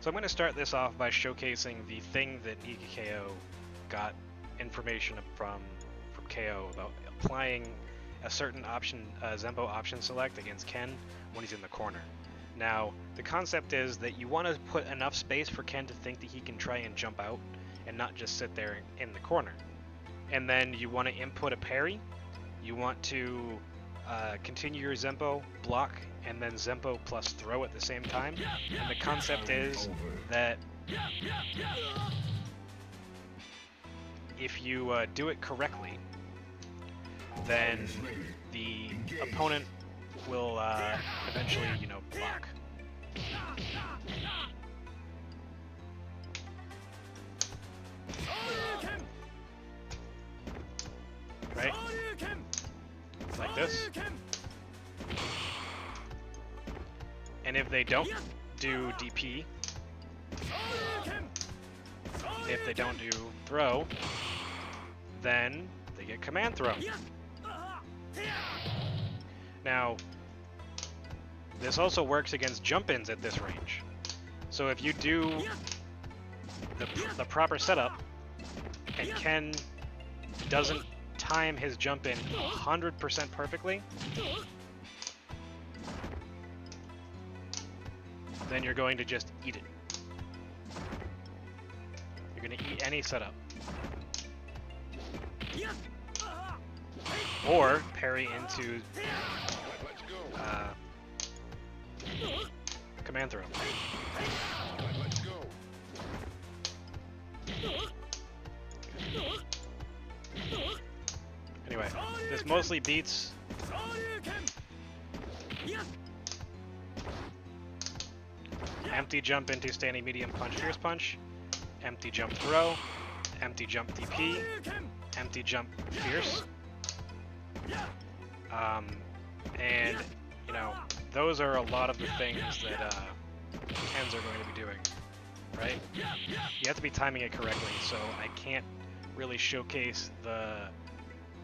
So I'm going to start this off by showcasing the thing that KO got information from KO about applying a certain option, zenpo option select against Ken when he's in the corner. Now, the concept is that you want to put enough space for Ken to think that he can try and jump out and not just sit there in the corner. And then you want to input a parry. You want to continue your zenpo, block, and then zenpo plus throw at the same time. And the concept is that if you do it correctly, then the opponent will eventually, block. Right? Like this. And if they don't do DP, if they don't do throw, then they get command throw. Now, this also works against jump-ins at this range. So if you do the proper setup, and Ken doesn't time his jump-in 100% perfectly, then you're going to just eat it. You're going to eat any setup. Or parry into command throw. Anyway, this mostly beats empty jump into standing medium punch, fierce punch, empty jump throw, empty jump DP, empty jump fierce. And, those are a lot of the things that Kens are going to be doing, right? You have to be timing it correctly, so I can't really showcase the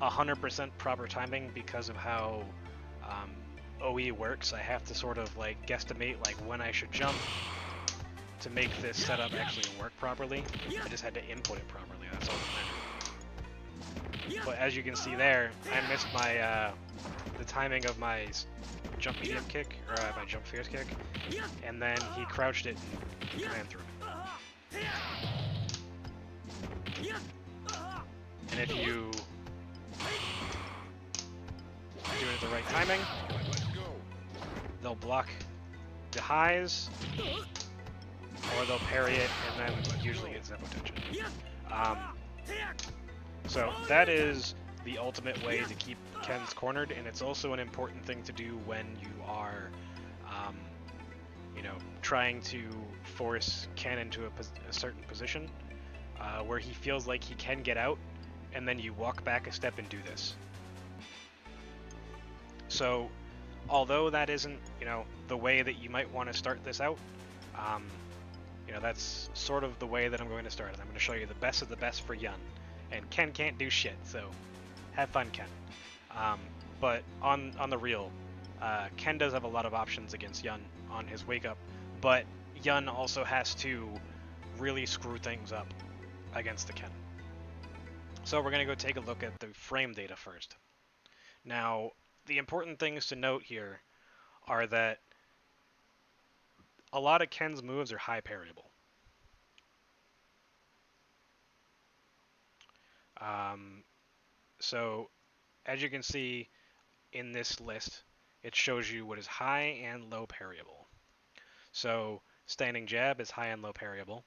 100% proper timing because of how OE works. I have to sort of guesstimate when I should jump to make this setup actually work properly. I just had to input it properly, that's all that mattered. But as you can see there, I missed my the timing of my jump medium kick, or my jump fierce kick, and then he crouched it and command threw it. And if you do it at the right timing, they'll block the highs, or they'll parry it, and then usually get zenpo tension. So that is the ultimate way to keep Ken's cornered, and it's also an important thing to do when you are, trying to force Ken into a certain position where he feels like he can get out, and then you walk back a step and do this. So, although that isn't, the way that you might want to start this out, that's sort of the way that I'm going to start it. I'm going to show you the best of the best for Yun. And Ken can't do shit, so have fun, Ken. But on the real, Ken does have a lot of options against Yun on his wake up, but Yun also has to really screw things up against the Ken. So we're going to go take a look at the frame data first. Now, the important things to note here are that a lot of Ken's moves are high parryable. So, as you can see in this list, it shows you what is high and low parryable. So, standing jab is high and low parryable.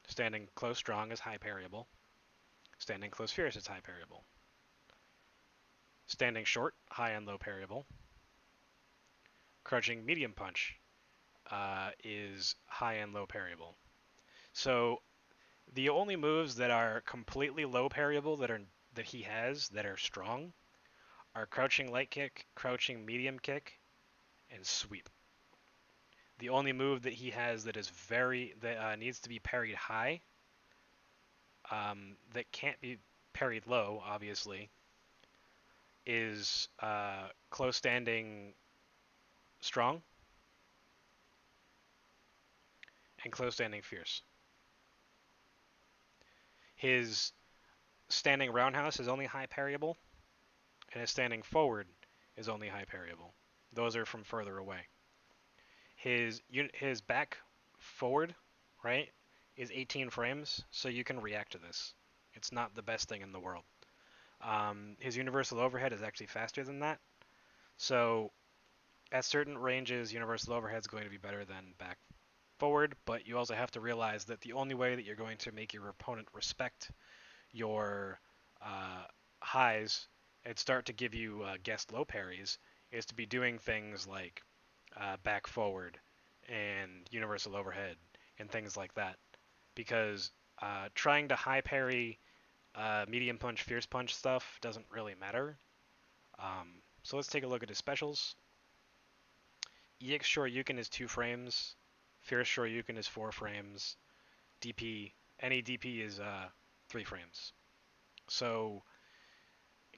Standing close strong is high parryable. Standing close fierce is high parryable. Standing short, high and low parryable. Crouching medium punch is high and low parryable. So the only moves that are completely low parryable that he has that are strong are crouching light kick, crouching medium kick, and sweep. The only move that he has that is needs to be parried high, that can't be parried low, obviously, is close standing strong, and close standing fierce. His standing roundhouse is only high parryable, and his standing forward is only high parryable. Those are from further away. His back forward, right, is 18 frames, so you can react to this. It's not the best thing in the world. His universal overhead is actually faster than that, so at certain ranges, universal overhead is going to be better than back forward, but you also have to realize that the only way that you're going to make your opponent respect your highs and start to give you guessed low parries is to be doing things like back forward and universal overhead and things like that. Because trying to high parry medium punch, fierce punch stuff doesn't really matter. So let's take a look at his specials. EX Shoryuken is 2 frames. Fierce Shoryuken is 4 frames. Any DP is 3 frames. So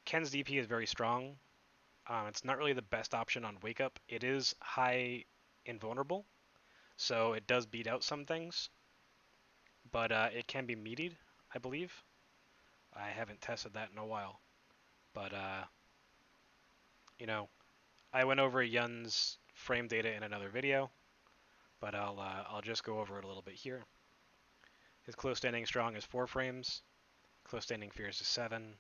Ken's DP is very strong. It's not really the best option on Wake Up. It is high invulnerable, so it does beat out some things, but it can be meatied, I believe. I haven't tested that in a while, but you know, I went over Yun's frame data in another video, but I'll just go over it a little bit here. His close standing strong is 4 frames. Close standing fierce is 7.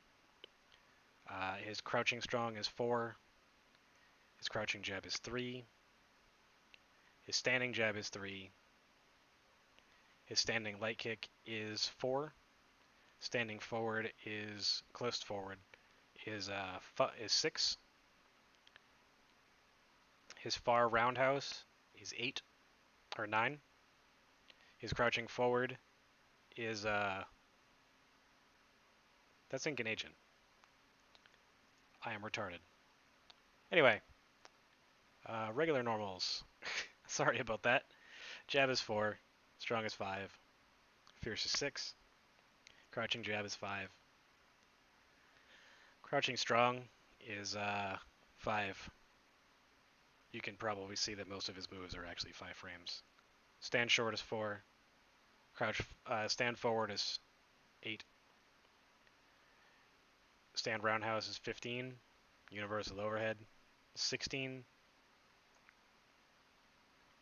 His crouching strong is 4. His crouching jab is 3. His standing jab is 3. His standing light kick is 4. Standing forward is close forward is 6. His far roundhouse is 8 or 9. His crouching forward is that's in genijin. I am retarded. Anyway, regular normals. Sorry about that. Jab is 4. Strong is 5. Fierce is 6. Crouching jab is 5. Crouching strong is 5. You can probably see that most of his moves are actually 5 frames. Stand short is 4. Stand forward is 8. Stand roundhouse is 15. Universal overhead is 16.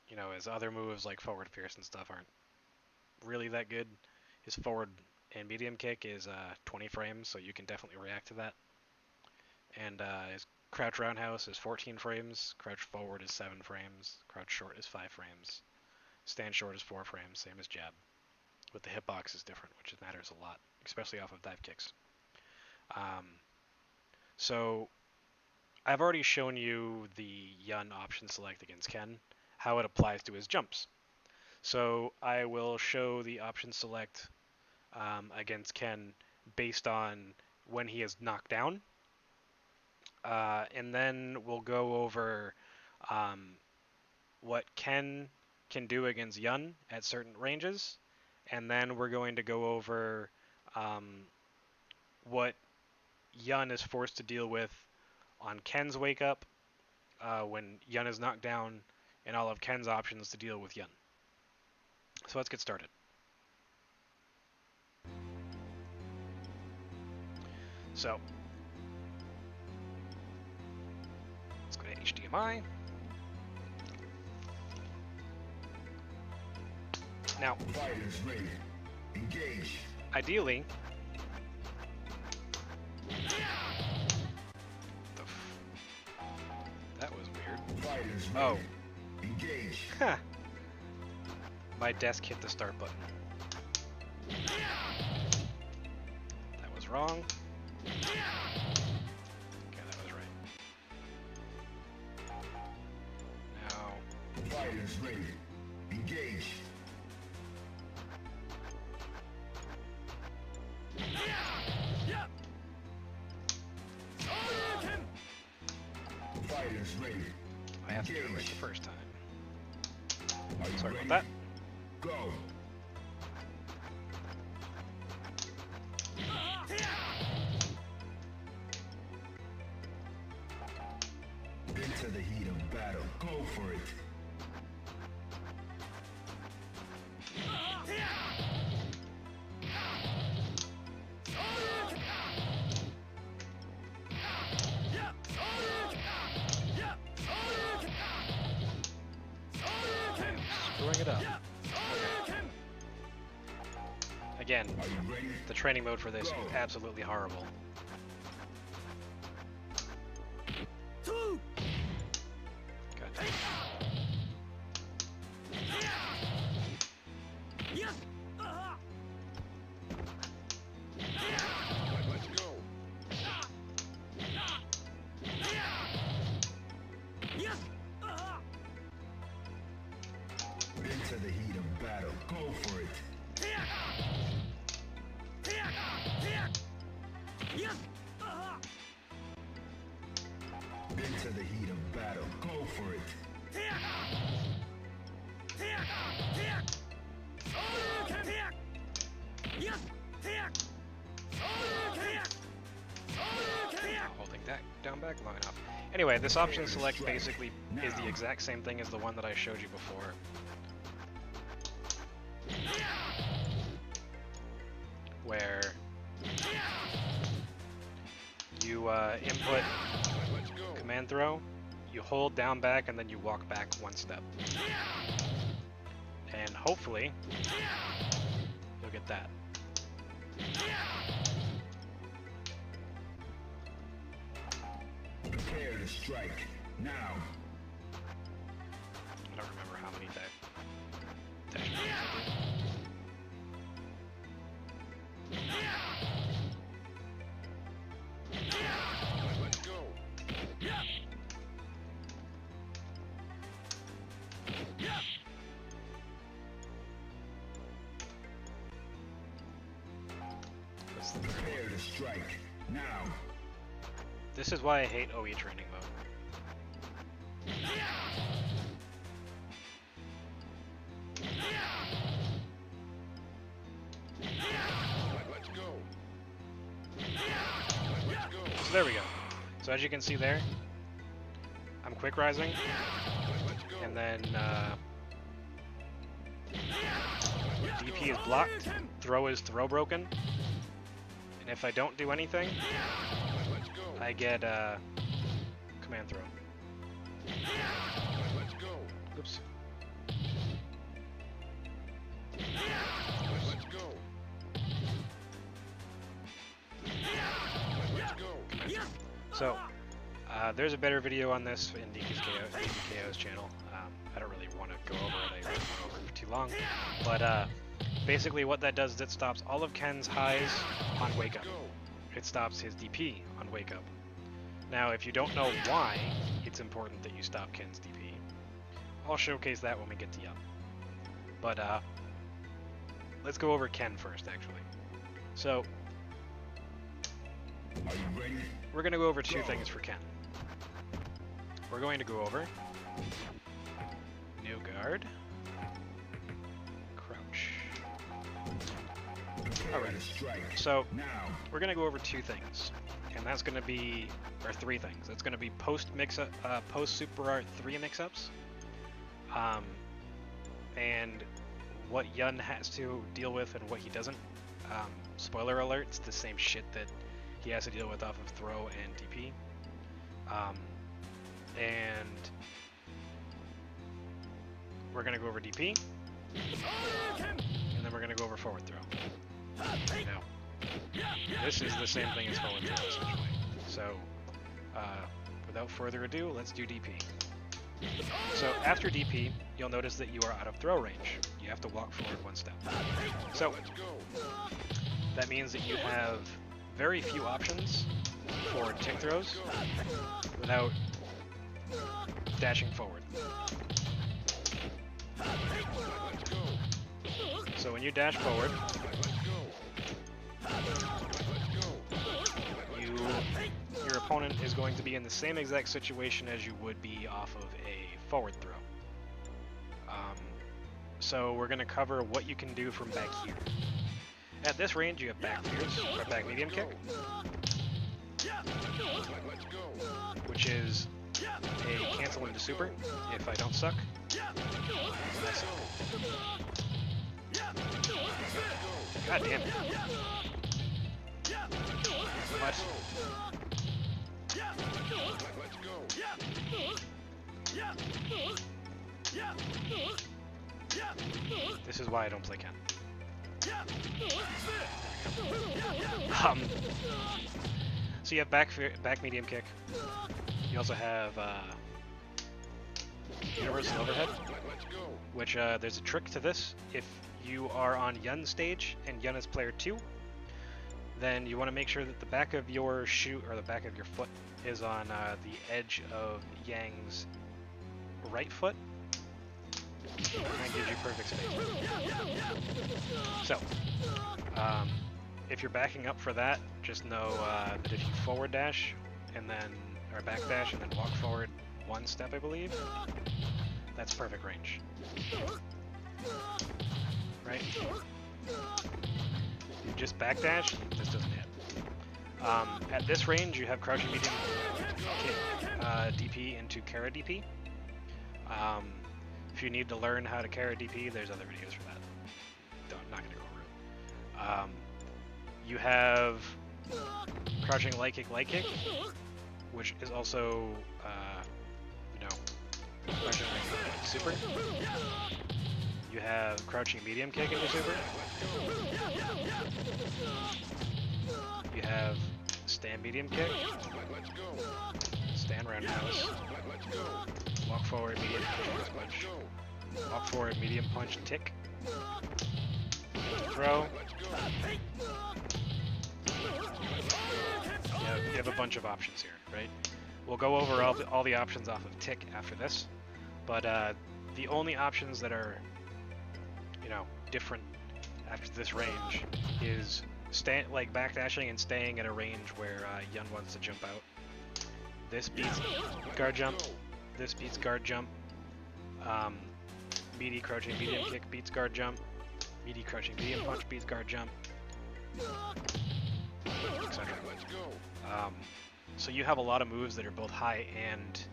You know, his other moves like forward fierce and stuff aren't really that good. His forward and medium kick is 20 frames, so you can definitely react to that. And his crouch roundhouse is 14 frames. Crouch forward is 7 frames. Crouch short is 5 frames. Stand short is 4 frames, same as jab. But the hitbox is different, which matters a lot, especially off of dive kicks. So I've already shown you the Yun option select against Ken, how it applies to his jumps. So I will show the option select against Ken based on when he is knocked down. And then we'll go over what Ken can do against Yun at certain ranges. And then we're going to go over what Yun is forced to deal with on Ken's wake up when Yun is knocked down, and all of Ken's options to deal with Yun. So let's get started. So let's go to HDMI. Now, ideally, that was weird. Oh. Huh. My desk hit the start button. That was wrong. Okay, that was right. Now. Fighters ready. Engage. Fighters ready. I have to do it right the first time. Sorry about that. Go. Into the heat of battle. Go for it. Again, the training mode for this is absolutely horrible. God damn. Into the heat of battle. Go for it. Into the heat of battle. Go for it. Not holding that down back long enough. Anyway, this option select basically is the exact same thing as the one that I showed you before. Where you input command throw, you hold down back, and then you walk back one step. And hopefully, you'll get that. Prepare to strike. Now. I don't remember how many dash moves I did. Let's go. Prepare to strike. Now. This is why I hate OE training mode. Let's go. So there we go. So as you can see there, I'm quick rising, and then DP is blocked, throw is throw broken, and if I don't do anything, I get command throw. Oops. So, there's a better video on this in DKO's channel. I don't really want to go over it, I went over it for too long. But basically what that does is it stops all of Ken's highs on wake up. It stops his DP on wake up. Now, if you don't know why it's important that you stop Ken's DP, I'll showcase that when we get to Yup. But let's go over Ken first, actually. So, Are you ready? we're going to go over two things for Ken. We're going to go over new guard, crouch. Alright, so we're going to go over two things, and that's going to be, or three things. That's going to be post Super Art 3 mix-ups, and what Yun has to deal with and what he doesn't. Spoiler alert, it's the same shit that he has to deal with off of throw and DP. And we're going to go over DP, and then we're going to go over forward throw. Now, this is the same thing as forward throw, essentially. So, without further ado, let's do DP. So, after DP, you'll notice that you are out of throw range. You have to walk forward one step. So, that means that you have very few options for tick throws without dashing forward. So when you dash forward, your opponent is going to be in the same exact situation as you would be off of a forward throw. So we're going to cover what you can do from back here. At this range, you have back fierce, or back medium kick, which is a cancel into super if I don't suck. God damn it. What? This is why I don't play Ken. So you have back medium kick. You also have universal overhead, which there's a trick to this. If you are on Yun's stage and Yun is player 2, then you want to make sure that the back of your shoe or the back of your foot is on the edge of Yang's right foot. And that gives you perfect space. So, if you're backing up for that, just know that if you forward dash and then, or back dash and then walk forward 1 step, I believe, that's perfect range. Right? You just back dash, this doesn't hit. At this range, you have crouching medium kick DP into Kara DP. If you need to learn how to Kara DP, there's other videos for that. Not going to go over it. You have crouching light kick, which is also, crouching super. You have crouching medium kick into super. You have stand medium kick, stand roundhouse, walk forward medium punch, walk forward medium punch tick, throw. You have a bunch of options here, right? We'll go over all the options off of tick after this, but the only options that are, different after this range is backdashing and staying at a range where Yun wants to jump out. This beats guard jump. This beats guard jump. Meaty crouching medium kick beats guard jump. Meaty crouching medium punch beats guard jump. Etc. So you have a lot of moves that are both high and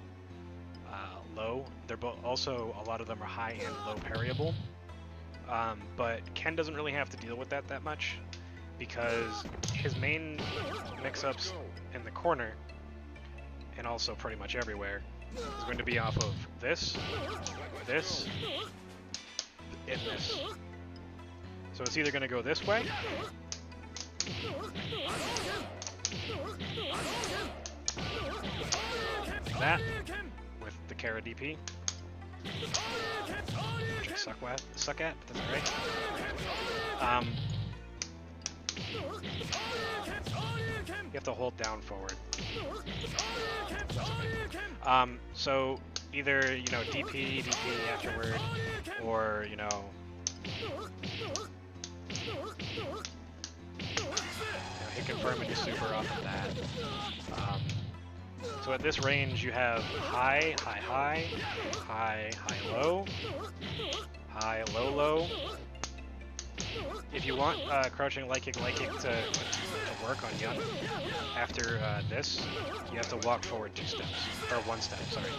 low. They're both also, a lot of them are high and low parryable. But Ken doesn't really have to deal with that much, because his main mix-ups in the corner, and also pretty much everywhere, is going to be off of this, and this. So it's either going to go this way, like that, with the Kara DP, which I suck at, but that's great. You have to hold down forward. So either, DP afterward, or, hit confirm into super off of that. So at this range, you have high, low, low. If you want crouching light kick to work on Yun, after this, you have to walk forward 2 steps, or 1 step, sorry.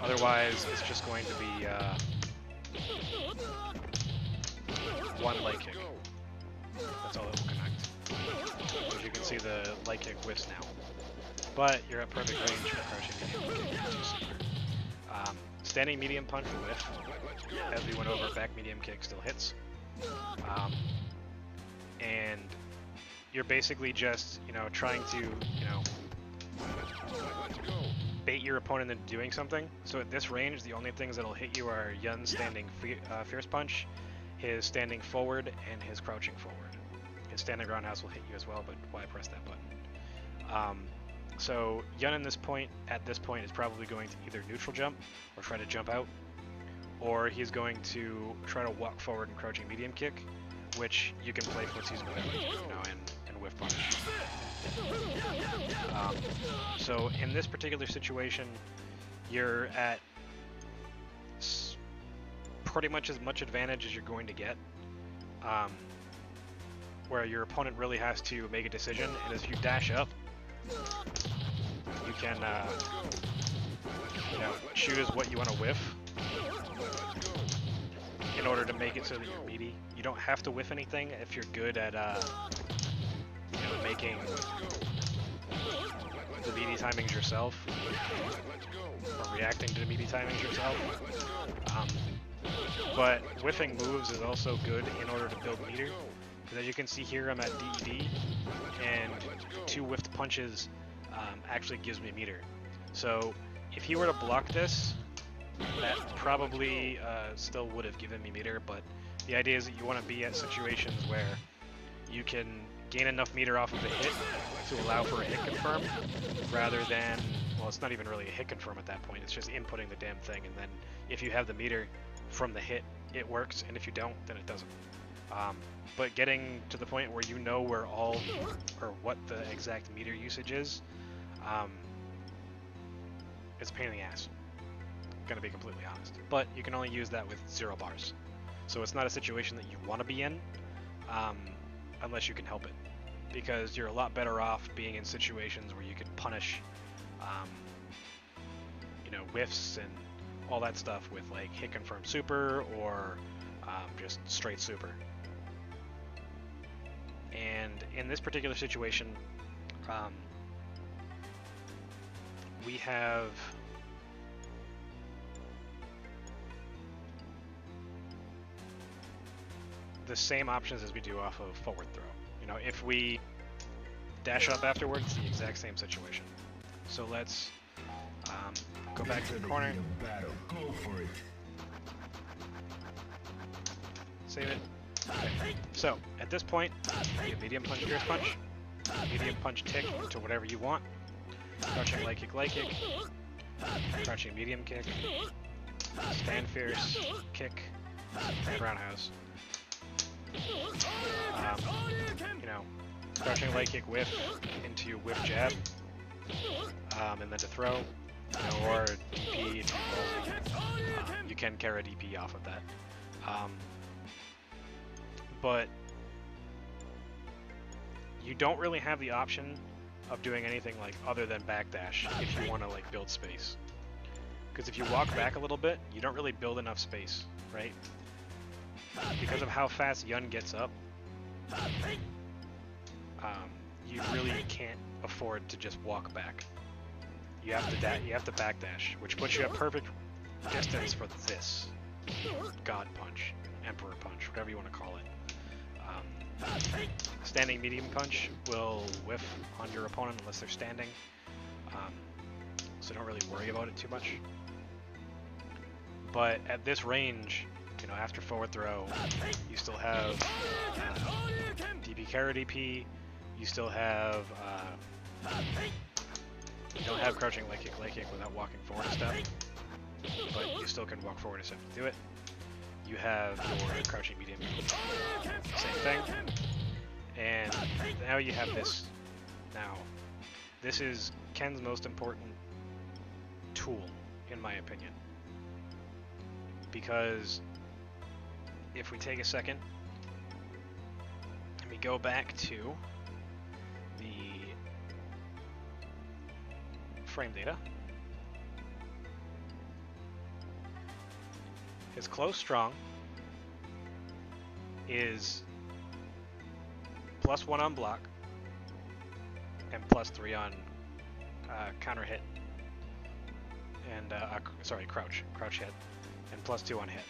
Otherwise, it's just going to be 1 light kick. That's all it will connect. As you can see, the light kick whiffs now. But you're at perfect range for crouching medium kick into super. Standing medium punch will whiff. As we went over, back medium kick still hits. And you're basically just, trying to, bait your opponent into doing something. So at this range, the only things that'll hit you are Yun's standing fierce punch, his standing forward, and his crouching forward. His standing roundhouse will hit you as well, but why press that button? So Yun at this point is probably going to either neutral jump or try to jump out, or he's going to try to walk forward and crouching medium kick, which you can play footsies with, and whiff punish. So in this particular situation, you're at pretty much as much advantage as you're going to get, where your opponent really has to make a decision, and as you dash up, you can choose what you want to whiff in order to make it so that you're meaty. You don't have to whiff anything if you're good at making the meaty timings yourself, or reacting to the meaty timings yourself. But whiffing moves is also good in order to build meter. Because as you can see here, I'm at DED, and 2 whiffed punches actually gives me meter. So if he were to block this, that probably still would have given me meter, but the idea is that you want to be at situations where you can gain enough meter off of a hit to allow for a hit confirm, rather than, well, it's not even really a hit confirm at that point, it's just inputting the damn thing, and then if you have the meter from the hit, it works, and if you don't, then it doesn't. But getting to the point where you know where all, or what the exact meter usage is, it's a pain in the ass. Gonna be completely honest. But you can only use that with 0 bars. So it's not a situation that you want to be in, unless you can help it. Because you're a lot better off being in situations where you can punish, you know, whiffs and all that stuff with like hit confirm super or just straight super. And in this particular situation, we have the same options as we do off of forward throw. You know, if we dash up afterwards, it's the exact same situation. So let's go back to the corner. Go for it. Save it. Okay. So at this point, you medium punch, fierce punch, medium punch tick to whatever you want. Crouching light kick, crouching medium kick, stand fierce, kick, and roundhouse. You know, crouching light kick whiff into whiff jab, and then to throw, you know, or DP if you can carry DP off of that. But you don't really have the option of doing anything like other than backdash if you want to like build space. Because if you walk back a little bit, you don't really build enough space, right? Because of how fast Yun gets up, you really can't afford to just walk back. You have to backdash, which puts you at perfect distance for this God punch, Emperor punch, whatever you want to call it. Standing medium punch will whiff on your opponent unless they're standing, so don't really worry about it too much. But at this range, you know, after forward throw, you still have DP carry DP, you still have, you don't have crouching light kick without walking forward a step, but you still can walk forward a step to do it. You have your crouching medium, same thing, and now you have this. Now, this is Ken's most important tool, in my opinion, because if we take a second and we go back to the frame data, his close strong is +1 on block and +3 on counter hit, and crouch hit, and +2 on hit.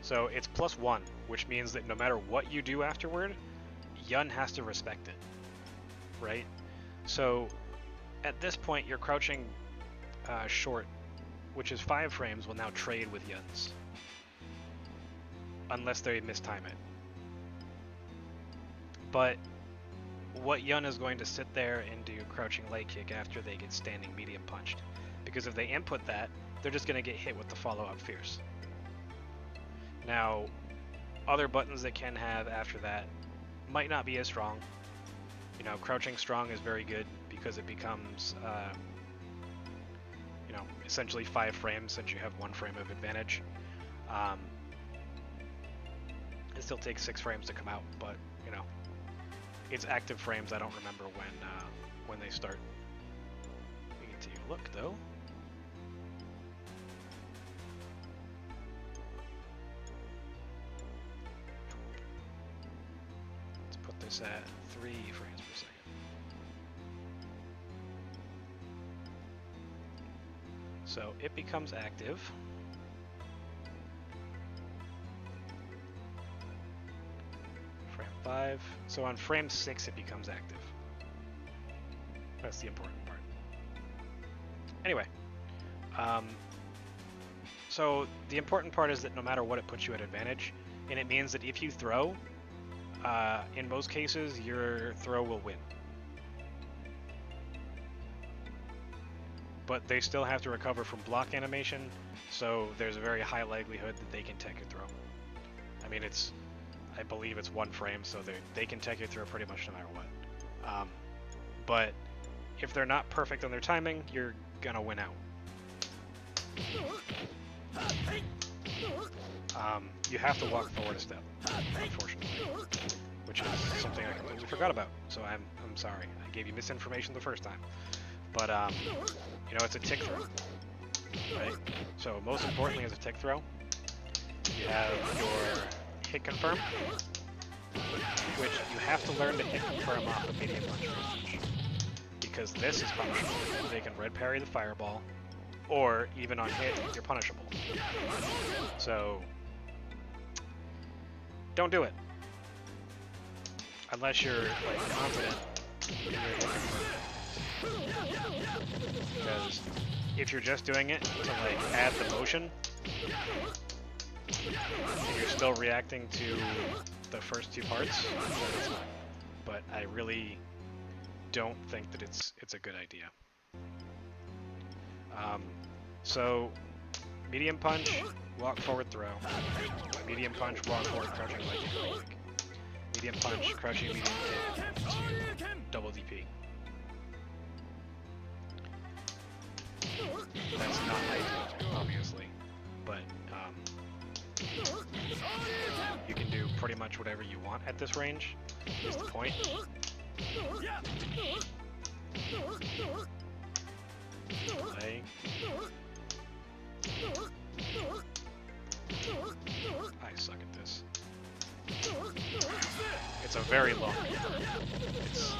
So it's +1, which means that no matter what you do afterward, Yun has to respect it, right? So at this point, your crouching short, which is 5 frames, will now trade with Yun's, unless they mistime it. But what Yun is going to sit there and do crouching light kick after they get standing medium punched, because if they input that, they're just going to get hit with the follow-up fierce. Now, other buttons that Ken have after that might not be as strong. You know, crouching strong is very good because it becomes, you know, essentially 5 frames since you have 1 frame of advantage. It still takes 6 frames to come out, but you know, it's active frames. I don't remember when they start. We can take a look though. Let's put this at 3 frames per second. So it becomes active 5. So on frame 6 it becomes active. That's the important part. Anyway, so the important part is that no matter what, it puts you at advantage, and it means that if you throw, in most cases, your throw will win. But they still have to recover from block animation, so there's a very high likelihood that they can tech your throw. I mean, I believe it's 1 frame, so they can tech your throw pretty much no matter what. But if they're not perfect on their timing, you're gonna win out. You have to walk forward a step, unfortunately, which is something I completely forgot about. So I'm sorry. I gave you misinformation the first time. But you know, it's a tick throw, right? So most importantly, as a tick throw, you have your hit confirm, which you have to learn to hit confirm off the medium punch range, because this is punishable. They can red parry the fireball, or even on hit, you're punishable. So don't do it unless you're like confident in your hit confirm. Because if you're just doing it to like add the motion, and you're still reacting to the first 2 parts, then it's fine. But I really don't think that it's a good idea. So medium punch, walk forward throw. Medium punch, walk forward, crouching leg kick. Medium punch, crouching medium kick to double DP. That's not ideal, obviously, but you can do pretty much whatever you want at this range, is the point. Delay. I suck at this. It's a very long confirm. It's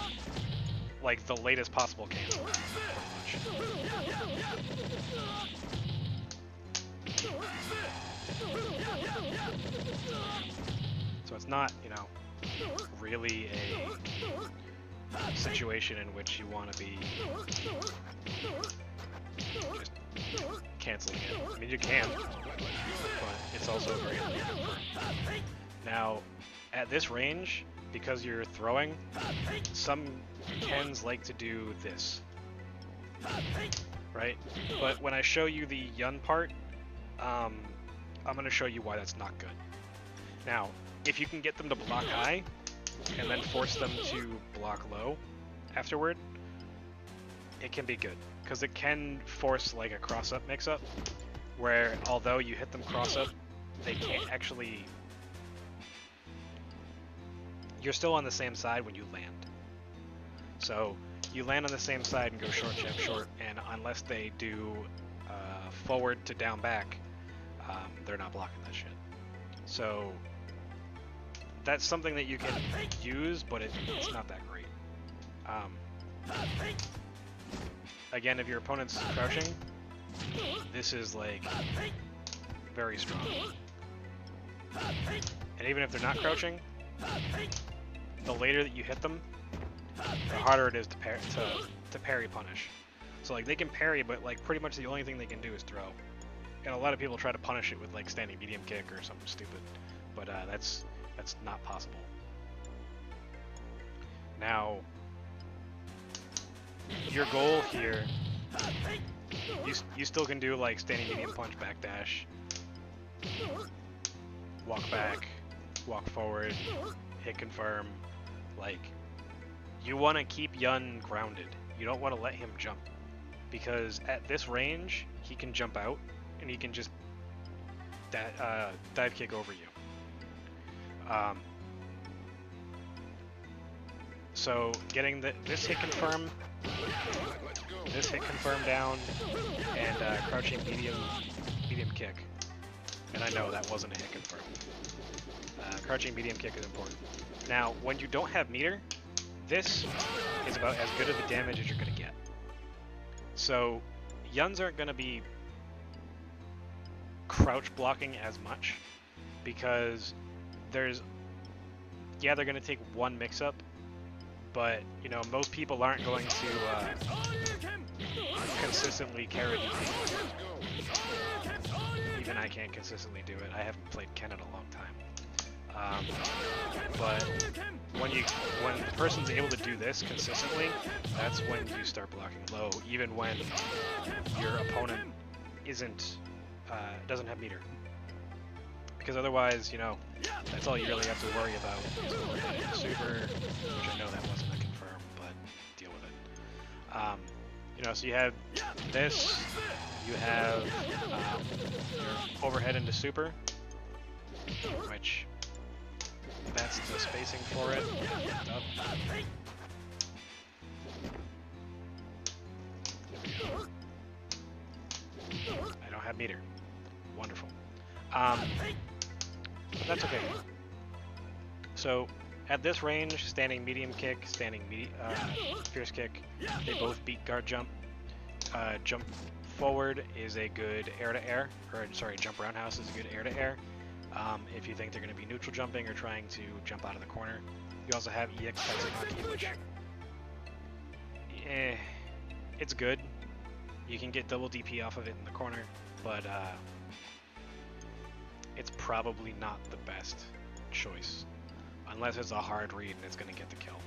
like the latest possible cancel, pretty much. So it's not, you know, really a situation in which you want to be just canceling it. I mean, you can, but it's also very late. Now, at this range, because you're throwing, some Kens like to do this, right? But when I show you the Yun part, I'm going to show you why that's not good. Now, if you can get them to block high, and then force them to block low afterward, it can be good. Because it can force like a cross-up mix-up, where although you hit them cross-up, they can't actually... You're still on the same side when you land. So you land on the same side and go short, jab, short, and unless they do forward to down back, they're not blocking that shit. So that's something that you can use, but it's not that great. Again, if your opponent's crouching, this is like very strong. And even if they're not crouching, the later that you hit them, the harder it is to parry punish. So like they can parry, but like pretty much the only thing they can do is throw. And a lot of people try to punish it with like standing medium kick or something stupid, but that's not possible. Now, your goal here, you still can do like standing medium punch, backdash, walk back, walk forward, hit confirm. Like, you want to keep Yun grounded. You don't want to let him jump, because at this range he can jump out and he can just dive kick over you. So getting this hit confirm down, and crouching medium kick. And I know that wasn't a hit confirm. Crouching medium kick is important. Now, when you don't have meter, this is about as good of a damage as you're going to get. So Yuns aren't going to be crouch blocking as much, because there's yeah, they're going to take one mix-up, but, you know, most people aren't going to consistently carry DP. Even I can't consistently do it. I haven't played Ken in a long time. But when the person's able to do this consistently, that's when you start blocking low, even when your opponent doesn't have meter. Because otherwise, you know, that's all you really have to worry about is overhead and super, which I know that wasn't a confirm, but deal with it. You know, so you have this, you have your overhead into super, which that's the spacing for it. Up. I don't have meter. Wonderful. But that's okay. So at this range, standing medium kick, standing fierce kick, they both beat guard jump. Jump forward is a good air-to-air, or sorry, jump roundhouse is a good air-to-air. If you think they're going to be neutral jumping or trying to jump out of the corner. You also have EX Tatsumaki, which it's good. You can get double DP off of it in the corner, but it's probably not the best choice. Unless it's a hard read and it's going to get the kill.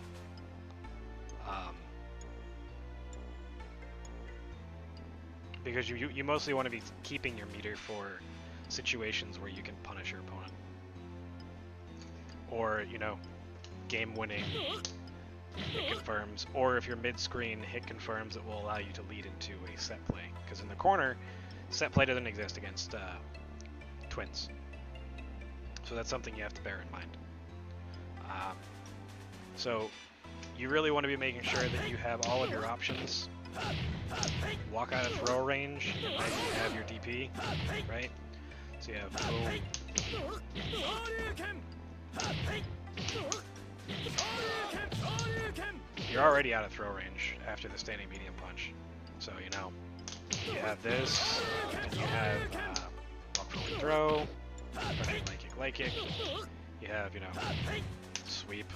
Because you mostly want to be keeping your meter for situations where you can punish your opponent. Or, you know, game-winning hit confirms. Or if you're mid-screen, hit confirms, it will allow you to lead into a set play. Because in the corner, set play doesn't exist against twins. So that's something you have to bear in mind. So you really want to be making sure that you have all of your options. Walk out of throw range, and then you have your DP, right? So you have boom. You're already out of throw range after the standing medium punch. So, you know, you have this, and you have walk forward throw, light kick. You have, you know, sweep.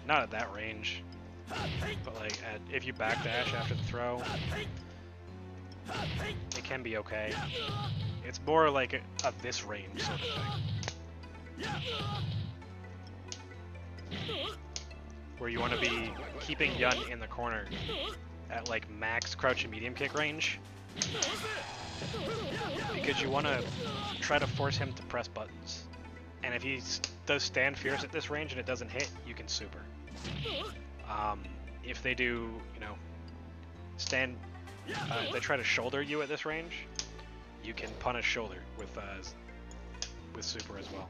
Not at that range, but like if you backdash after the throw, it can be okay. It's more like a this range sort of thing, where you want to be keeping Yun in the corner at like max crouch and medium kick range, because you want to try to force him to press buttons. And if he does stand fierce at this range and it doesn't hit, you can super. If they do, you know, they try to shoulder you at this range, you can punish shoulder with super as well.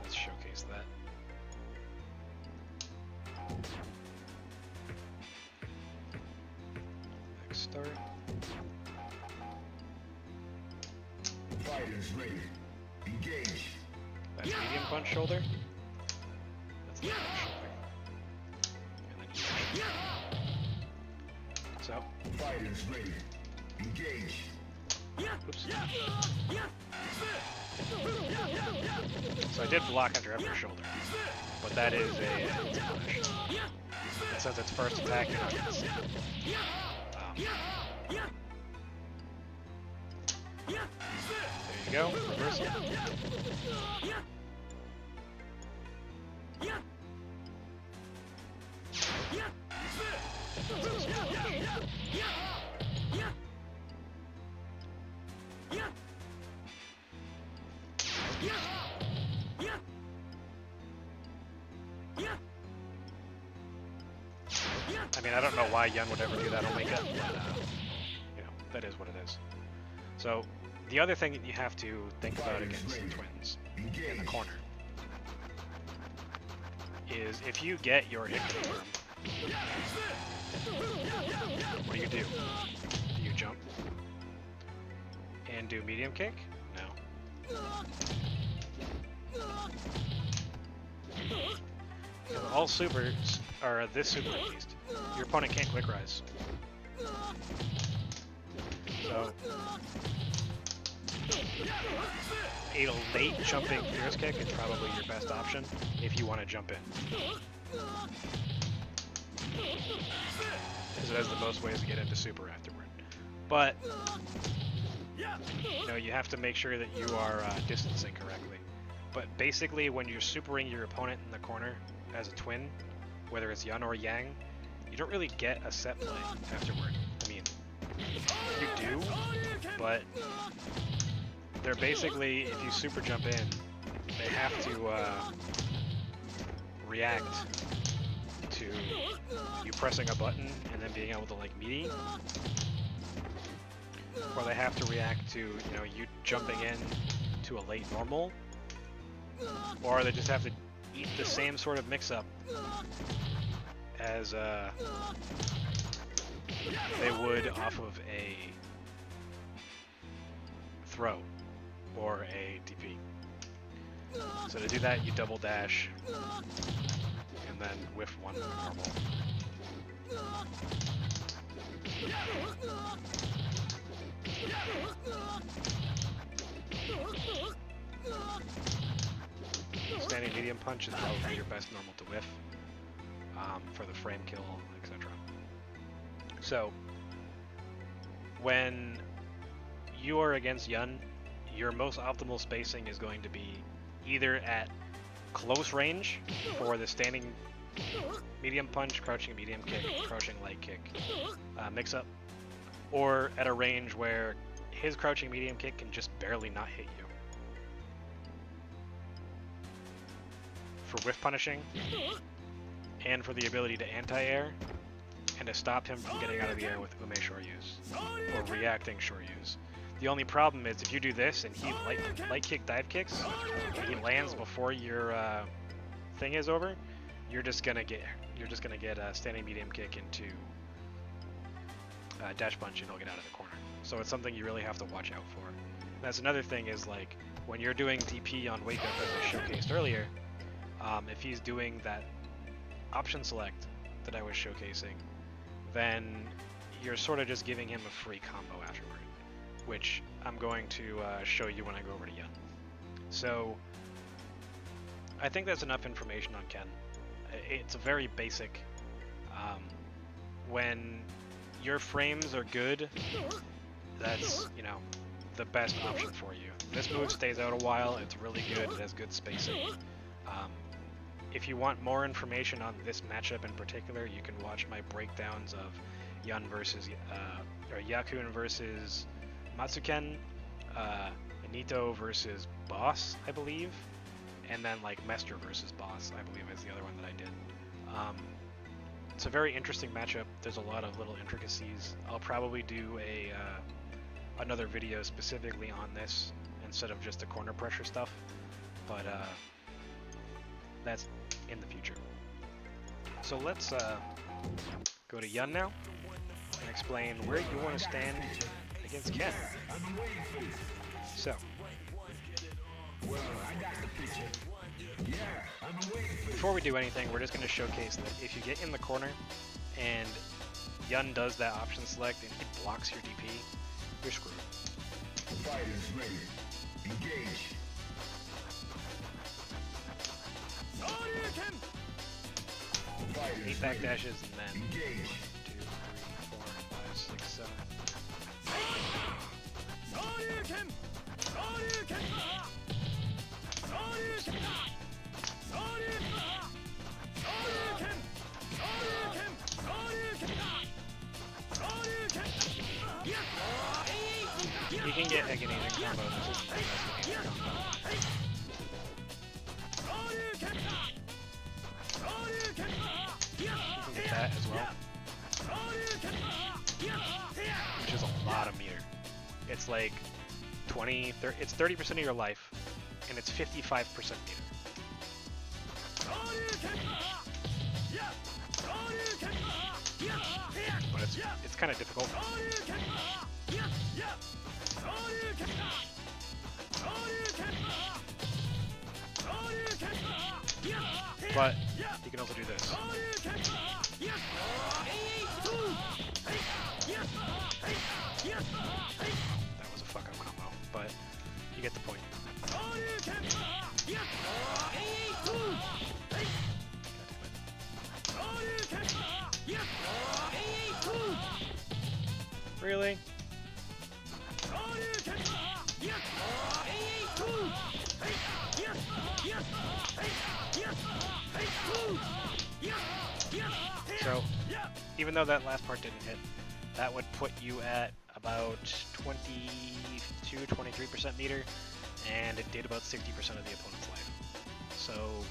Let's showcase that. Next start. Fighters ready. Engage. That's medium punch shoulder. That's the punch shoulder. And then so. Fighters ready. Engage. Oops. So I did block after every shoulder, but that is it's a punish. And since it's first attack, you're not going to see it. There you go, reversal. I mean, I don't know why Yun would ever do that on wakeup, but you know, that is what it is. So the other thing that you have to think about against the twins in the corner is if you get your hit confirm, what do? Do you jump and do medium kick? No. All supers, or this super at least, your opponent can't quick rise. So A late jumping fierce kick is probably your best option if you want to jump in. Because it has the most ways to get into super afterward. But, you know, you have to make sure that you are distancing correctly. But basically, when you're supering your opponent in the corner as a twin, whether it's Yun or Yang, you don't really get a set play afterward. I mean, you do, but they're basically, if you super jump in, they have to react to you pressing a button and then being able to like meaty, or they have to react to, you know, you jumping in to a late normal, or they just have to eat the same sort of mix-up as they would off of a throw or a DP. So to do that, you double dash and then whiff one normal. Standing medium punch is probably your best normal to whiff for the frame kill, etc. So when you are against Yun, your most optimal spacing is going to be either at close range for the standing medium punch, crouching medium kick, crouching light kick mix up, or at a range where his crouching medium kick can just barely not hit you. For whiff punishing, and for the ability to anti-air, and to stop him from getting out of the air with ume shoryus, or reacting shoryus. The only problem is if you do this and he light kick dive kicks, and he lands before your thing is over, you're just gonna get a standing medium kick into dash punch and he'll get out of the corner. So it's something you really have to watch out for. And that's another thing is like when you're doing DP on wakeup as I showcased earlier, if he's doing that option select that I was showcasing, then you're sort of just giving him a free combo afterward, which I'm going to show you when I go over to Yun. So I think that's enough information on Ken. It's a very basic. When your frames are good, that's, you know, the best option for you. This move stays out a while, it's really good, it has good spacing. If you want more information on this matchup in particular, you can watch my breakdowns of Yun versus, or Yakun versus Matsuken, Nito versus Boss, I believe, and then like Mester versus Boss, I believe is the other one that I did. It's a very interesting matchup. There's a lot of little intricacies. I'll probably do another video specifically on this instead of just the corner pressure stuff, but that's in the future. So let's go to Yun now and explain where you want to stand against Ken. So, before we do anything, we're just going to showcase that if you get in the corner and Yun does that option select and he blocks your DP, you're screwed. Fighters ready. Engage. 8 back dashes and then Engage. 2, 3, 4, 5, 6, 7. You can get a genijin combo. This isn't the best genijin combo. You can get that as well, which is a lot of meter. It's like 20, 30, it's 30% of your life, and it's 55% meter. But it's kind of difficult. But you can also do this. That was a fuck up combo, but get the point. Really? So, even though that last part didn't hit, that would put you at about 22-23% meter, and it did about 60% of the opponent's life. So,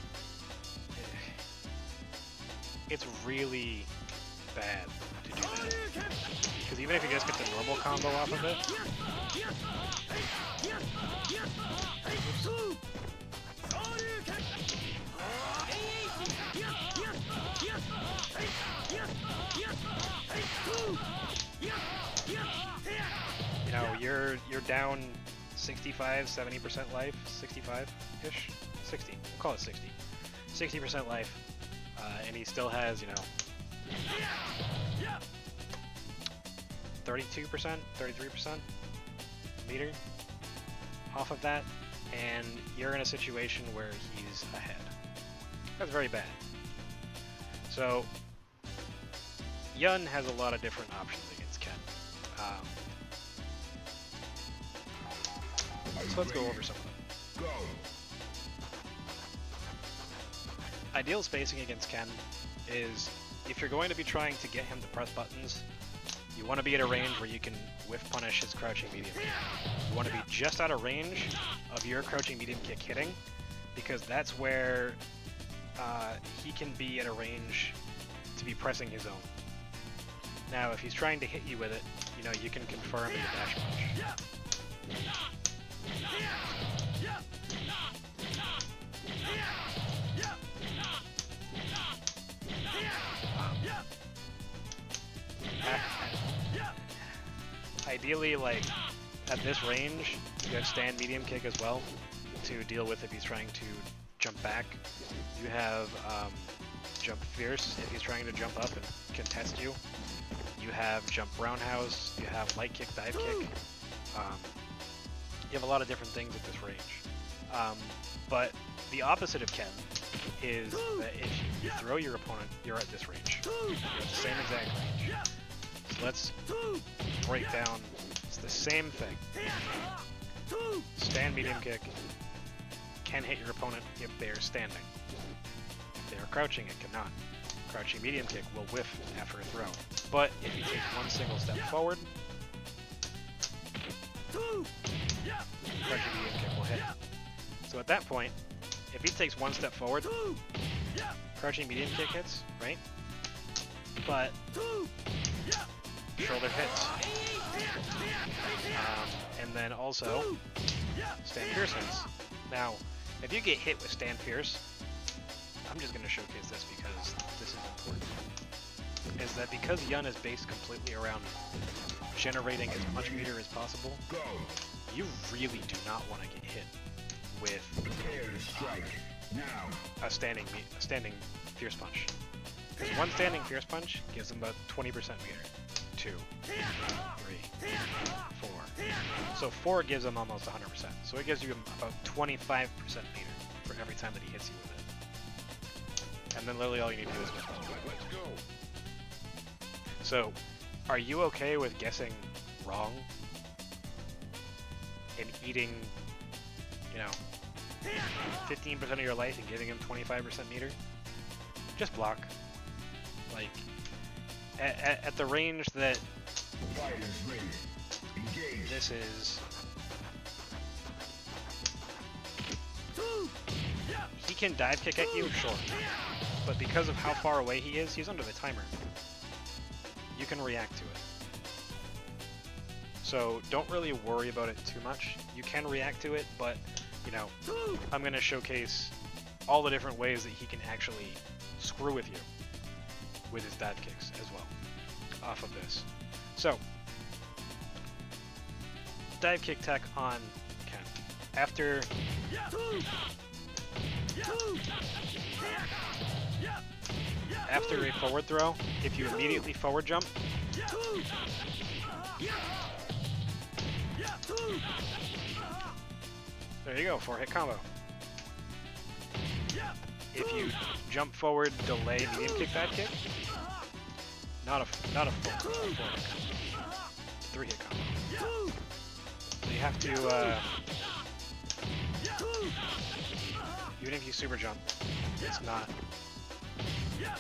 it's really bad to do that. Because even if you just get the normal combo off of it, you know, you're down 65-70% life, 65-ish, 60. We'll call it 60. 60% life, and he still has, you know, 32%, 33% meter off of that, and you're in a situation where he's ahead. That's very bad. So, Yun has a lot of different options against Ken. So let's go over some of them. Ideal spacing against Ken is, if you're going to be trying to get him to press buttons, you want to be at a range where you can whiff punish his crouching medium kick. You want to be just out of range of your crouching medium kick hitting, because that's where he can be at a range to be pressing his own. Now, if he's trying to hit you with it, you know, you can confirm with a dash punch. Ideally, like, at this range, you have stand medium kick as well to deal with if he's trying to jump back. You have jump fierce if he's trying to jump up and contest you. You have jump roundhouse. You have light kick, dive kick. You have a lot of different things at this range. But the opposite of Ken is that if you throw your opponent, you're at this range. You're at the same exact range. So let's break down. It's the same thing. Stand medium kick can hit your opponent if they are standing. If they are crouching, it cannot. Crouching medium kick will whiff after a throw. But if you take one single step forward, crouching medium kick will hit. So at that point, if he takes one step forward, crouching medium kick hits, right? But shoulder hits. And then also stand fierce hits. Now, if you get hit with stand fierce, I'm just going to showcase this because this is important. Is that because Yun is based completely around generating as much meter as possible, you really do not want to get hit with a standing fierce punch. Because one standing fierce punch gives them about 20% meter. 2, 3, 4. So 4 gives him almost 100%. So it gives you about 25% meter for every time that he hits you with it. And then literally all you need to do is whiff. Let's go. So, are you okay with guessing wrong and eating, you know, 15% of your life and giving him 25% meter? Just block. Like, at the range that this is, he can dive kick at you, sure, but because of how far away he is, he's under the timer. You can react to it. So don't really worry about it too much. You can react to it, but, you know, I'm going to showcase all the different ways that he can actually screw with you with his dive kicks as well, off of this. So, dive kick tech on Ken. After a forward throw, if you immediately forward jump, There you go, 4-hit combo. If you jump forward, delay, medium kick, dive kick, not a full 4-hit combo. 3-hit combo. So you have to, even if you super jump, it's not a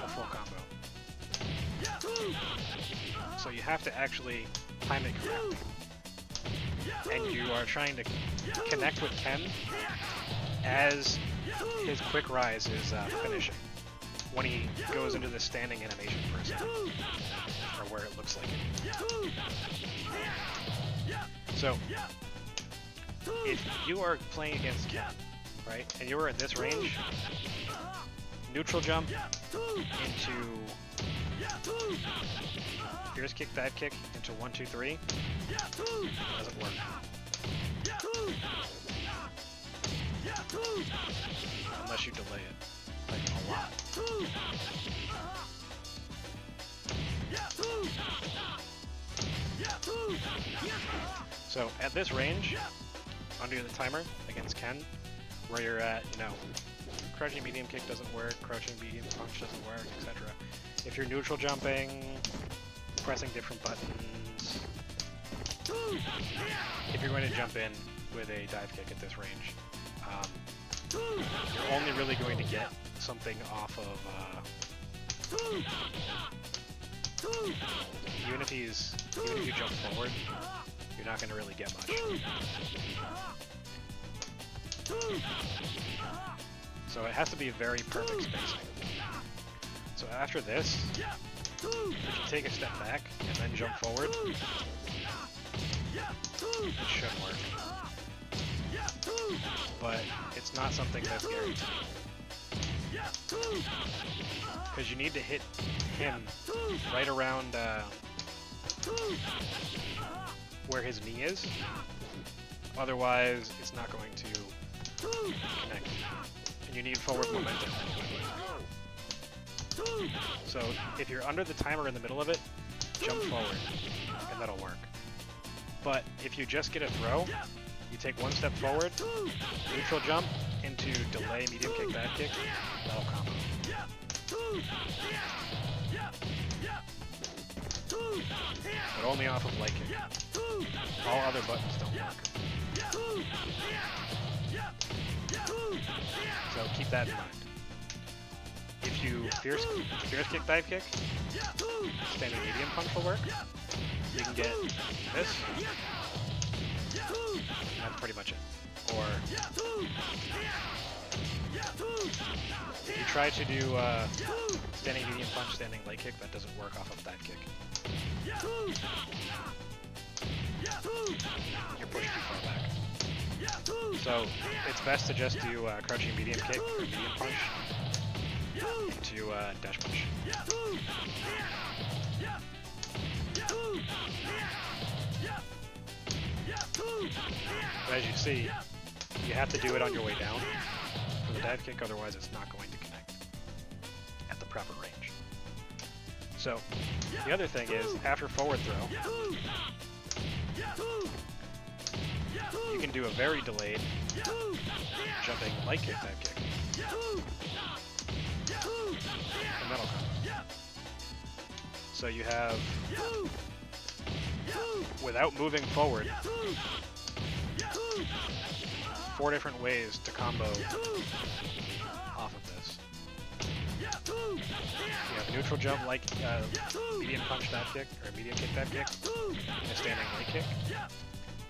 full combo. So you have to actually time it correctly. And you are trying to connect with Ken as his quick rise is finishing. When he goes into the standing animation for a second. Or where it looks like it. So, if you are playing against Ken, right, and you are at this range, neutral jump into fierce kick, dive kick into 1, 2, 3 doesn't work. Unless you delay it, like a lot. So at this range, under the timer against Ken, where you're at, you know, crouching medium kick doesn't work, crouching medium punch doesn't work, etc. If you're neutral jumping, pressing different buttons, if you're going to jump in with a dive kick at this range, you're only really going to get something off of, even if you jump forward, you're not going to really get much. So it has to be very perfect spacing. So after this, if you take a step back and then jump forward, it should work. But it's not something that's guaranteed. Because you need to hit him right around where his knee is. Otherwise, it's not going to connect. And you need forward momentum. So if you're under the timer in the middle of it, jump forward, and that'll work. But if you just get a throw, you take one step forward, neutral jump into delay, medium kick, dive kick, that'll combo. But only off of light kick. All other buttons don't work. So keep that in mind. If you fierce kick, dive kick, standing medium punch will work. You can get this. That's pretty much it. Or if you try to do standing medium punch, standing light kick, that doesn't work off of dive kick. You're pushed too far back. So it's best to just do crouching medium kick or medium punch into dash punch. But as you see, you have to do it on your way down for the dive kick, otherwise it's not going to connect at the proper range. So, the other thing is, after forward throw, you can do a very delayed jumping light kick, dive kick. And that'll come. So you have, without moving forward, 4 different ways to combo off of this. You have neutral jump like medium punch dive kick, or medium kick dive kick, and a standing light kick.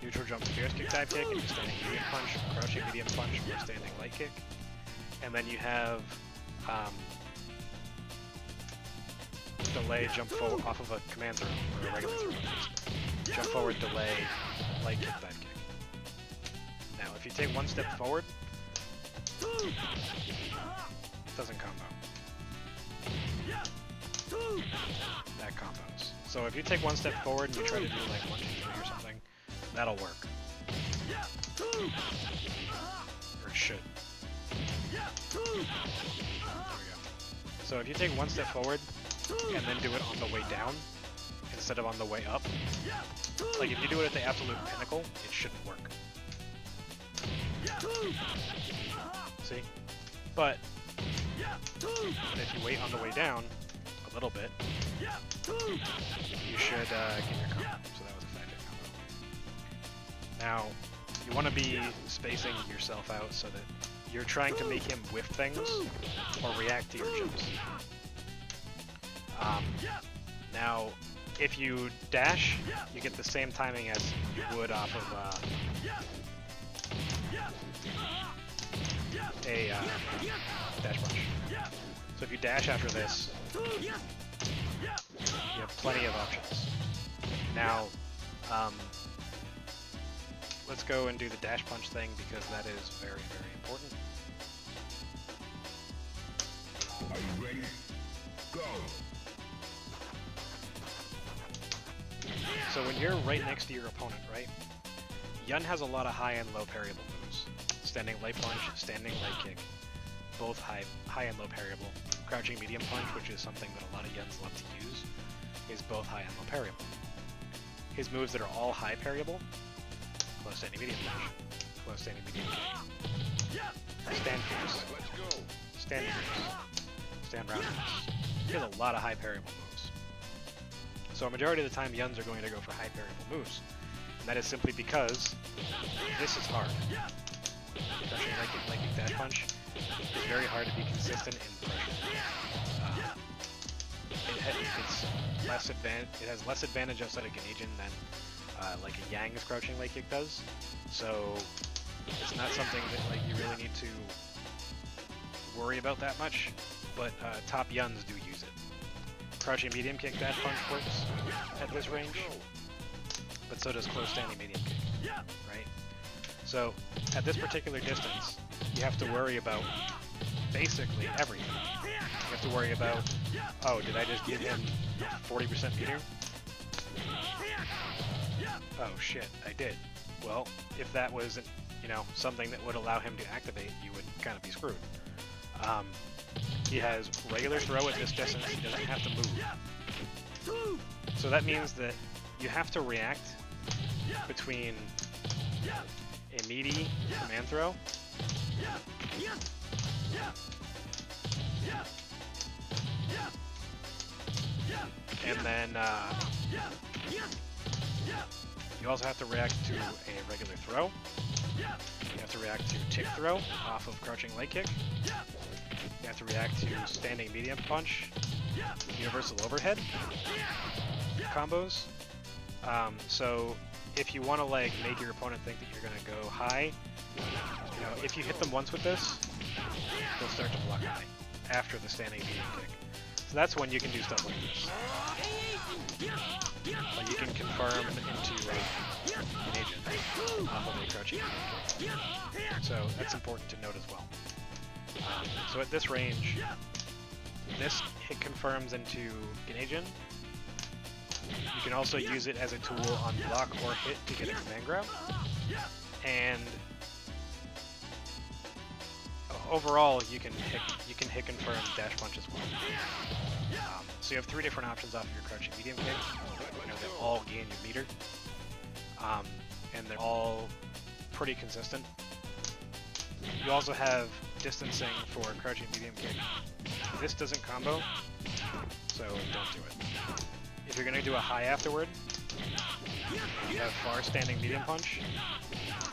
Neutral jump fierce kick dive kick, and a standing medium punch, crouching medium punch, or standing light kick. And then you have delay jump forward off of a command throw, or a regular throw. Jump forward, delay, light kick, dive kick. Now, if you take one step forward, it doesn't combo. That combos. So if you take one step forward and you try to do like 1, 2, 3 or something, that'll work. Or it should. There we go. So if you take one step forward and then do it on the way down, instead of on the way up. Like if you do it at the absolute pinnacle, it shouldn't work. See? But if you wait on the way down a little bit, you should get your combo. So that was a 5-hit combo. Now, you want to be spacing yourself out so that you're trying to make him whiff things or react to your jumps. Now, if you dash, you get the same timing as you would off of a dash punch. So if you dash after this, you have plenty of options. Now, let's go and do the dash punch thing because that is very, very important. Are you ready? Go! So when you're right next to your opponent, right? Yun has a lot of high and low parryable moves. Standing light punch, standing light kick, both high and low parryable. Crouching medium punch, which is something that a lot of Yuns love to use, is both high and low parryable. His moves that are all high parryable: close standing medium punch, close standing medium kick, stand kicks, stand kicks, stand round kicks. He has a lot of high parryable moves. So a majority of the time, Yuns are going to go for high parryable moves. And that is simply because this is hard. Crushing light kick dash punch is very hard to be consistent in pressure. It has less advantage outside of genijin than like a Yang's crouching light kick does. So it's not something that like you really need to worry about that much. But top Yuns do use it. Crouching medium kick dash punch works at this range, but so does close standing medium kick, right? So at this particular distance, you have to worry about basically everything. You have to worry about, oh, did I just give him 40% meter? Oh shit, I did. Well, if that wasn't, you know, something that would allow him to activate, you would kind of be screwed. He has regular throw at this distance, he doesn't have to move. So that means that you have to react between a meaty command throw and then you also have to react to a regular throw. You have to react to tick throw off of crouching light kick. You have to react to standing medium punch, universal overhead combos. So if you want to like make your opponent think that you're going to go high, you know, if you hit them once with this, they'll start to block high after the standing medium kick. So that's when you can do stuff like this. Like you can confirm into an agent off of a crouching medium kick. So that's important to note as well. So at this range, this hit confirms into genijin. You can also use it as a tool on block or hit to get a command grab. And overall, you can hit confirm dash punch as well. So you have 3 different options off of your crouching medium kick. You know, they all gain you meter, and they're all pretty consistent. You also have distancing for crouching medium kick. This doesn't combo, so don't do it. If you're going to do a high afterward, you have far standing medium punch,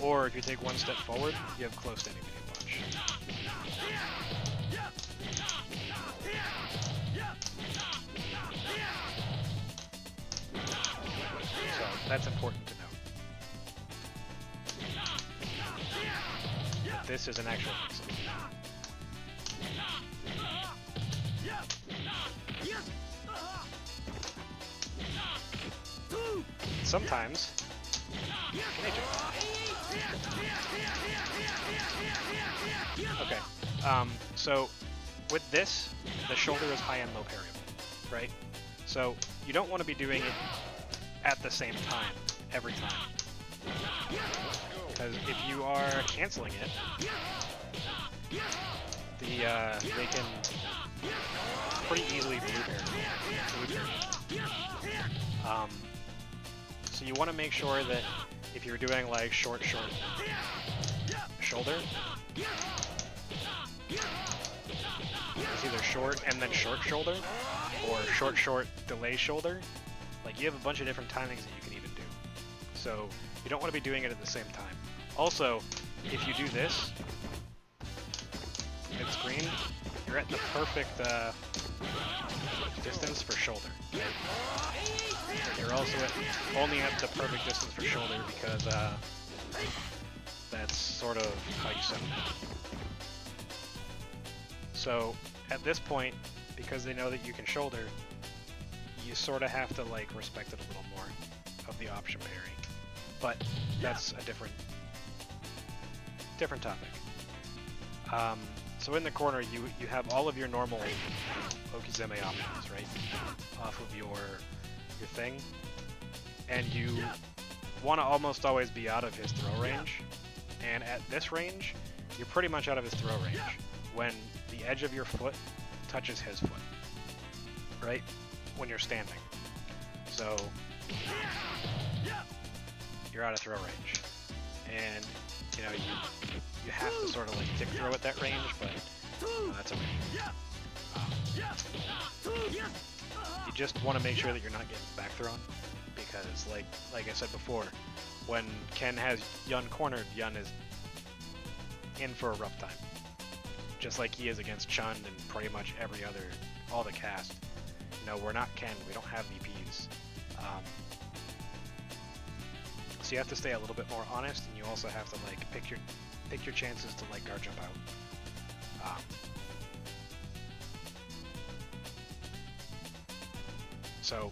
or if you take one step forward, you have close standing medium punch. So that's important to note. This is an actual mix-up. Sometimes, okay, so with this, the shoulder is high and low parryable, right? So you don't want to be doing it at the same time, every time. Because if you are canceling it, they can pretty easily blue parry. So you want to make sure that if you're doing like short shoulder, it's either short and then short shoulder, or short delay shoulder. Like you have a bunch of different timings that you can even do. So you don't want to be doing it at the same time. Also, if you do this mid-screen, you're at the perfect distance for shoulder. Right? You're also only at the perfect distance for shoulder because that's sort of how you set it. So at this point, because they know that you can shoulder, you sort of have to like respect it a little more of the option parry. But that's a different topic. So in the corner, you have all of your normal okizeme options, right? Off of your thing, and you want to almost always be out of his throw range. And at this range, you're pretty much out of his throw range when the edge of your foot touches his foot, right? When you're standing. So you're out of throw range, and you know you have to sort of like tick throw at that range, but that's okay. You just want to make sure that you're not getting back thrown, because like I said before, when Ken has Yun cornered, Yun is in for a rough time. Just like he is against Chun and pretty much all the cast. You know, we're not Ken, we don't have VPs. So you have to stay a little bit more honest, and you also have to like pick your chances to like guard jump out. So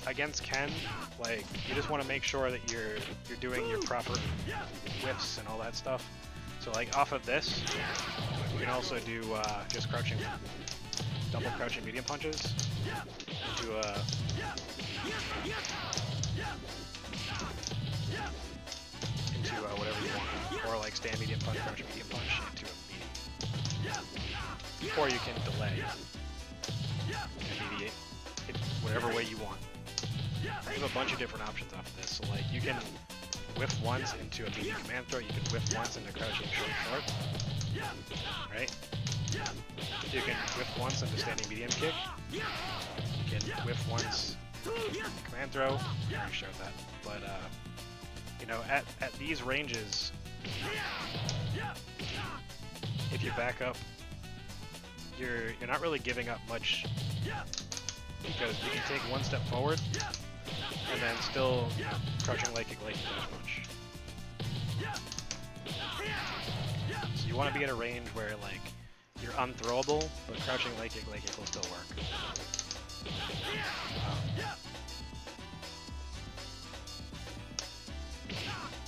against Ken, like you just want to make sure that you're doing your proper whiffs and all that stuff. So like off of this, you can also do just crouching, double crouching medium punches into whatever you want, or like stand medium punch, crouch medium punch into a medium. Or you can delay and mediate it whatever way you want. You have a bunch of different options off of this. So like you can whiff once into a medium command throw, you can whiff once into crouching short, right? You can whiff once into standing medium kick. You can whiff once command throw. I already showed that, but you know, at these ranges, if you back up, you're not really giving up much, because you can take one step forward and then still, you know, crouching leg kick dash punch. So you want to be at a range where like you're unthrowable, but crouching leg kick will still work.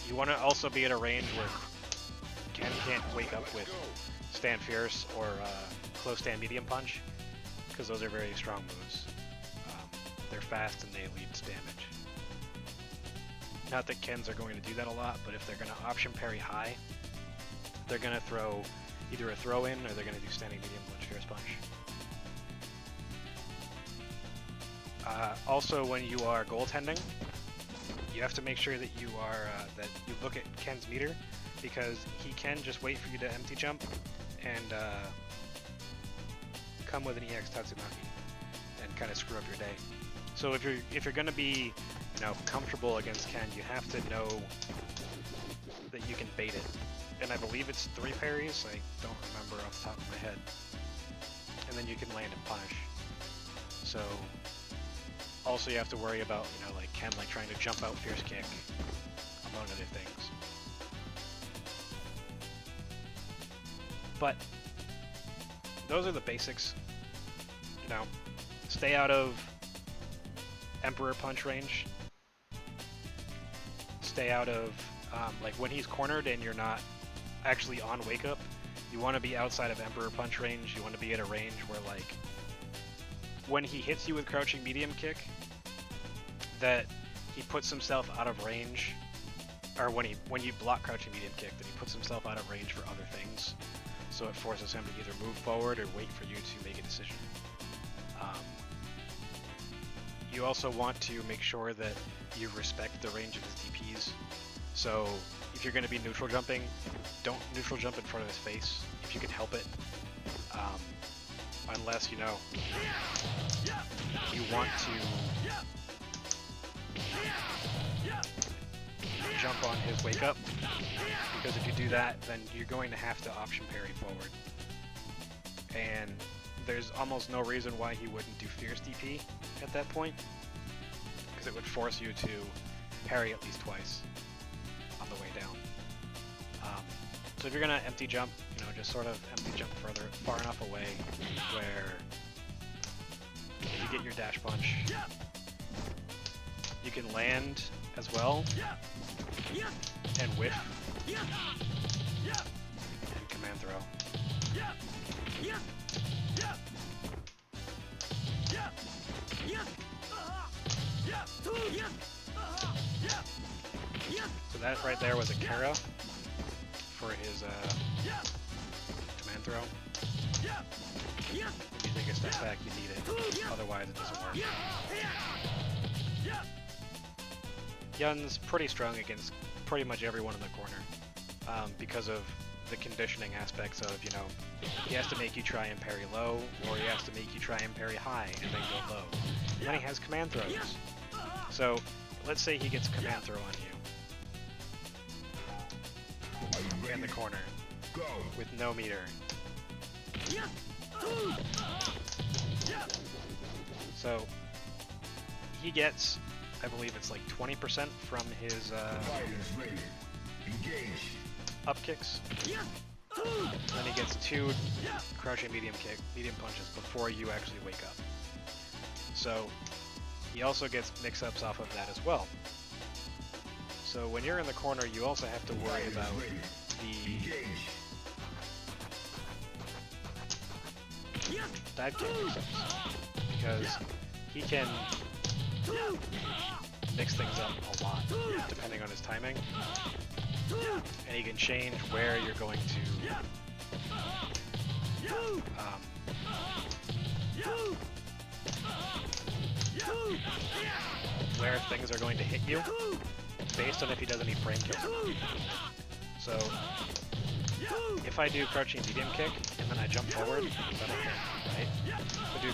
You want to also be at a range where Ken can't wake up with stand fierce or close stand medium punch, because those are very strong moves. They're fast and they lead to damage. Not that Kens are going to do that a lot, but if they're going to option parry high, they're going to throw either a throw in or they're going to do standing medium punch fierce punch. Also, when you are goaltending, you have to make sure that you are that you look at Ken's meter, because he can just wait for you to empty jump and come with an EX Tatsumaki and kind of screw up your day. So if you're going to be, you know, comfortable against Ken, you have to know that you can bait it. And I believe it's 3 parries. I don't remember off the top of my head. And then you can land and punish. So also you have to worry about, you know, like Ken like trying to jump out fierce kick, among other things. But those are the basics. You know, stay out of Emperor punch range. Stay out of like when he's cornered and you're not actually on wake up, you want to be outside of Emperor punch range. You want to be at a range where like when he hits you with crouching medium kick, that he puts himself out of range, or when you block crouching medium kick, that he puts himself out of range for other things. So it forces him to either move forward or wait for you to make a decision. you also want to make sure that you respect the range of his DPs. So if you're going to be neutral jumping, don't neutral jump in front of his face if you can help it. Unless, you know, you want to jump on his wake up, because if you do that, then you're going to have to option parry forward. And there's almost no reason why he wouldn't do fierce DP at that point, because it would force you to parry at least twice on the way down. So if you're gonna empty jump, you know, just sort of empty jump far enough away where if you get your dash punch, you can land as well and whiff and command throw. So that right there was a Kara for his command throw. If you take a step back, you need it. Otherwise, it doesn't work. Yun's pretty strong against pretty much everyone in the corner because of the conditioning aspects of, you know, he has to make you try and parry low, or he has to make you try and parry high and then go low. And then he has command throws. So let's say he gets command throw on you in the corner with no meter. So he gets, I believe it's like 20% from his up kicks. Then he gets 2 crouching medium punches before you actually wake up. So he also gets mix-ups off of that as well. So when you're in the corner, you also have to worry about the dive kick mix-ups, because he can mix things up a lot depending on his timing, and he can change where you're going to where things are going to hit you based on if he does any frame kills or not. So if I do crouching medium kick and then I jump forward, that'll hit, right? If I do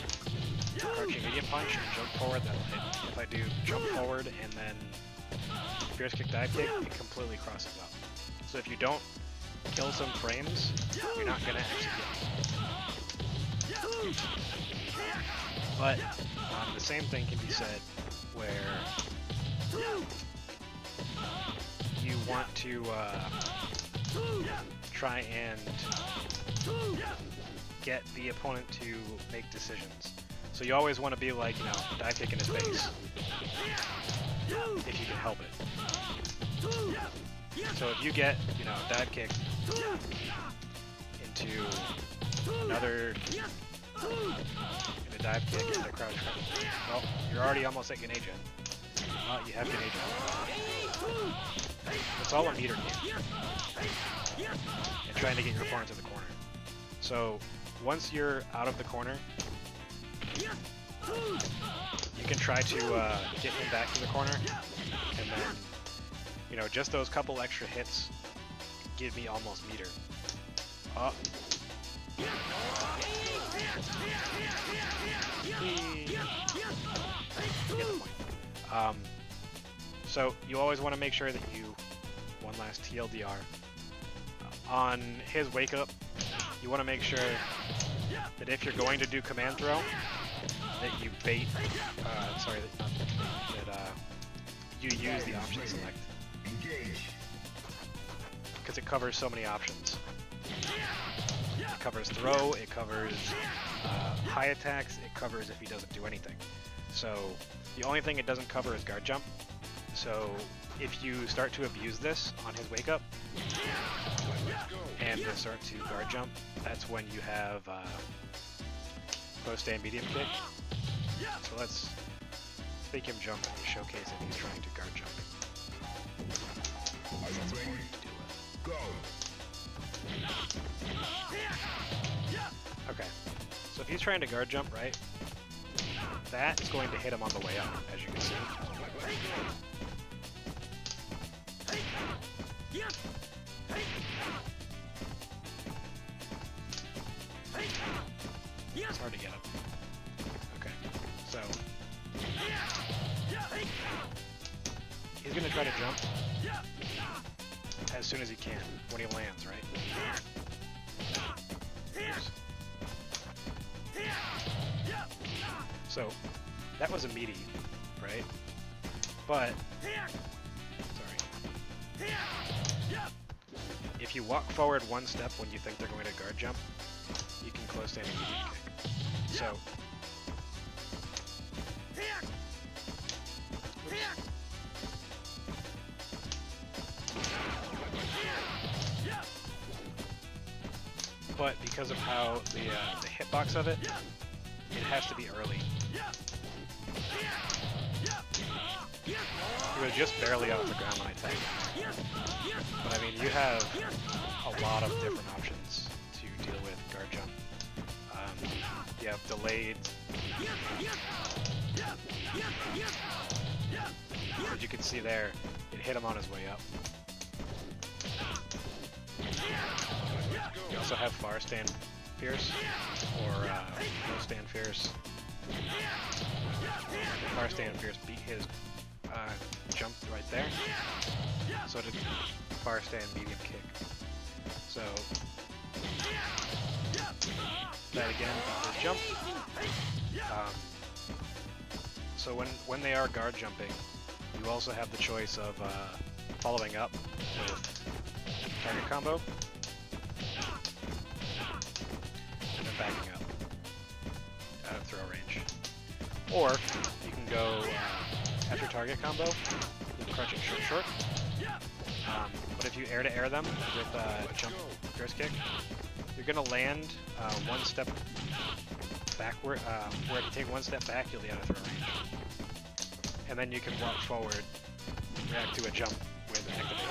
crouching medium punch and jump forward, that'll hit. If I do jump forward and then fierce kick dive kick, it completely crosses up. So if you don't kill some frames, you're not gonna actually get. But the same thing can be said where you want to try and get the opponent to make decisions. So you always want to be like, you know, dive kick in his face if you can help it. So if you get, you know, dive kick into another, into dive kick into crouch, well, you're already almost at genijin. You have genijin. It's all a meter game. And trying to get your opponent to the corner. So once you're out of the corner, you can try to get him back to the corner, and then, you know, just those couple extra hits give me almost meter. Oh. You get the point. So you always want to make sure that you, one last TLDR, on his wake up, you want to make sure that if you're going to do command throw, that you bait, you use the option select. Because it covers so many options. It covers throw, it covers high attacks, it covers if he doesn't do anything. So the only thing it doesn't cover is guard jump. So if you start to abuse this on his wake up and start to guard jump, that's when you have close stand medium kick. So let's make him jump and showcase if he's trying to guard jump. That's important to do with. Okay, so if he's trying to guard jump, right, that is going to hit him on the way up, as you can see. It's hard to get him. Okay, so he's going to try to jump as soon as he can when he lands, right? Oops. So that was a meaty, right? But sorry. If you walk forward one step when you think they're going to guard jump, you can close stand and medium kick. So but because of how the hitbox of it has to be early. He was just barely off the ground when I tagged him. But I mean, you have a lot of different options to deal with guard jump. You have delayed. As you can see there, it hit him on his way up. You also have far stand fierce, or no stand fierce. Far stand fierce beat his jump right there. So did far stand medium kick. So that again beat his jump. So when they are guard jumping, you also have the choice of following up with target combo and then backing up out of throw range. Or you can go after target combo with crouching short. But if you air to air them with jump first kick, you're gonna land one step backward. Where if you take one step back, you'll be out of throw range. And then you can walk forward, react to a jump with activate.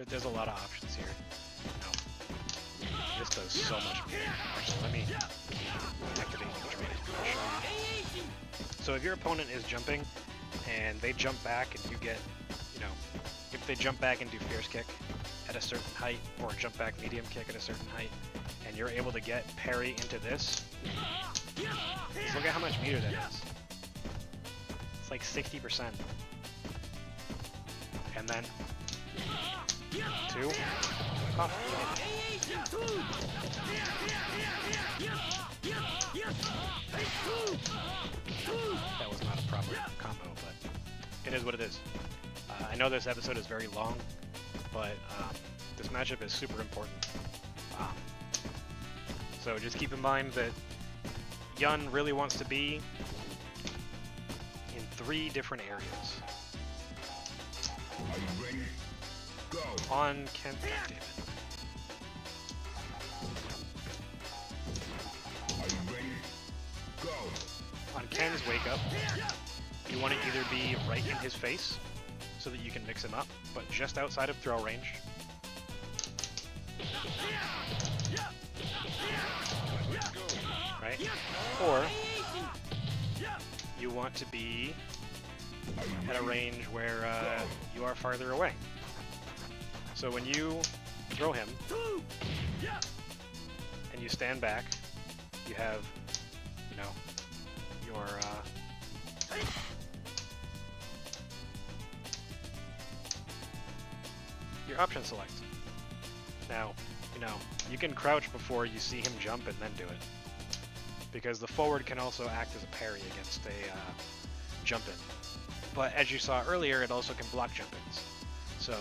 There's a lot of options here. This does so much more. Actually, let me activate and trade it. So if your opponent is jumping and they jump back and you get, if they jump back and do fierce kick at a certain height or jump back medium kick at a certain height, and you're able to get parry into this, just look at how much meter that is. It's like 60%. And then 2. Oh, that was not a proper combo, but it is what it is. I know this episode is very long, but this matchup is super important. So just keep in mind that Yun really wants to be in 3 different areas. Are you ready? Go. On Ken. David. Are you ready? Go. On Ken's wake up, you want to either be right in his face so that you can mix him up, but just outside of throw range. Right? Or you want to be at a range where you are farther away. So when you throw him and you stand back, you have, your option select. Now, you can crouch before you see him jump and then do it, because the forward can also act as a parry against a jump in. But as you saw earlier, it also can block jump ins. So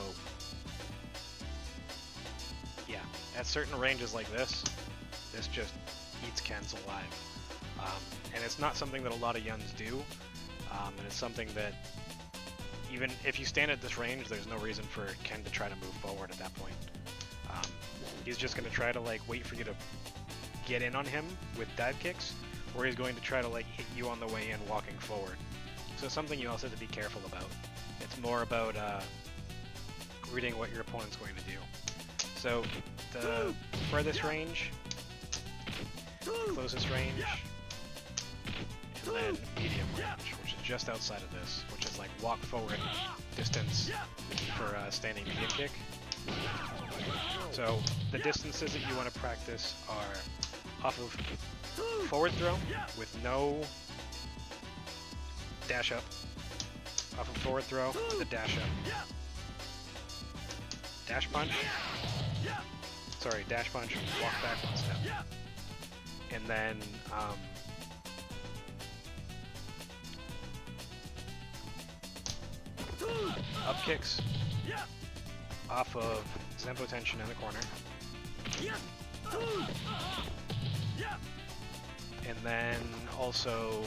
yeah, at certain ranges like this just eats Ken's alive. And it's not something that a lot of Yuns do, and it's something that even if you stand at this range, there's no reason for Ken to try to move forward at that point. He's just going to try to wait for you to get in on him with dive kicks, or he's going to try to hit you on the way in walking forward. So it's something you also have to be careful about. It's more about reading what your opponent's going to do. So the furthest range, closest range, and then medium range, which is just outside of this, which is like walk forward distance for standing medium kick. So the distances that you want to practice are off of forward throw with no dash up, off of forward throw with a dash up, dash punch, sorry, dash punch, walk back one step, and then up kicks off of zenpo tension in the corner, and then also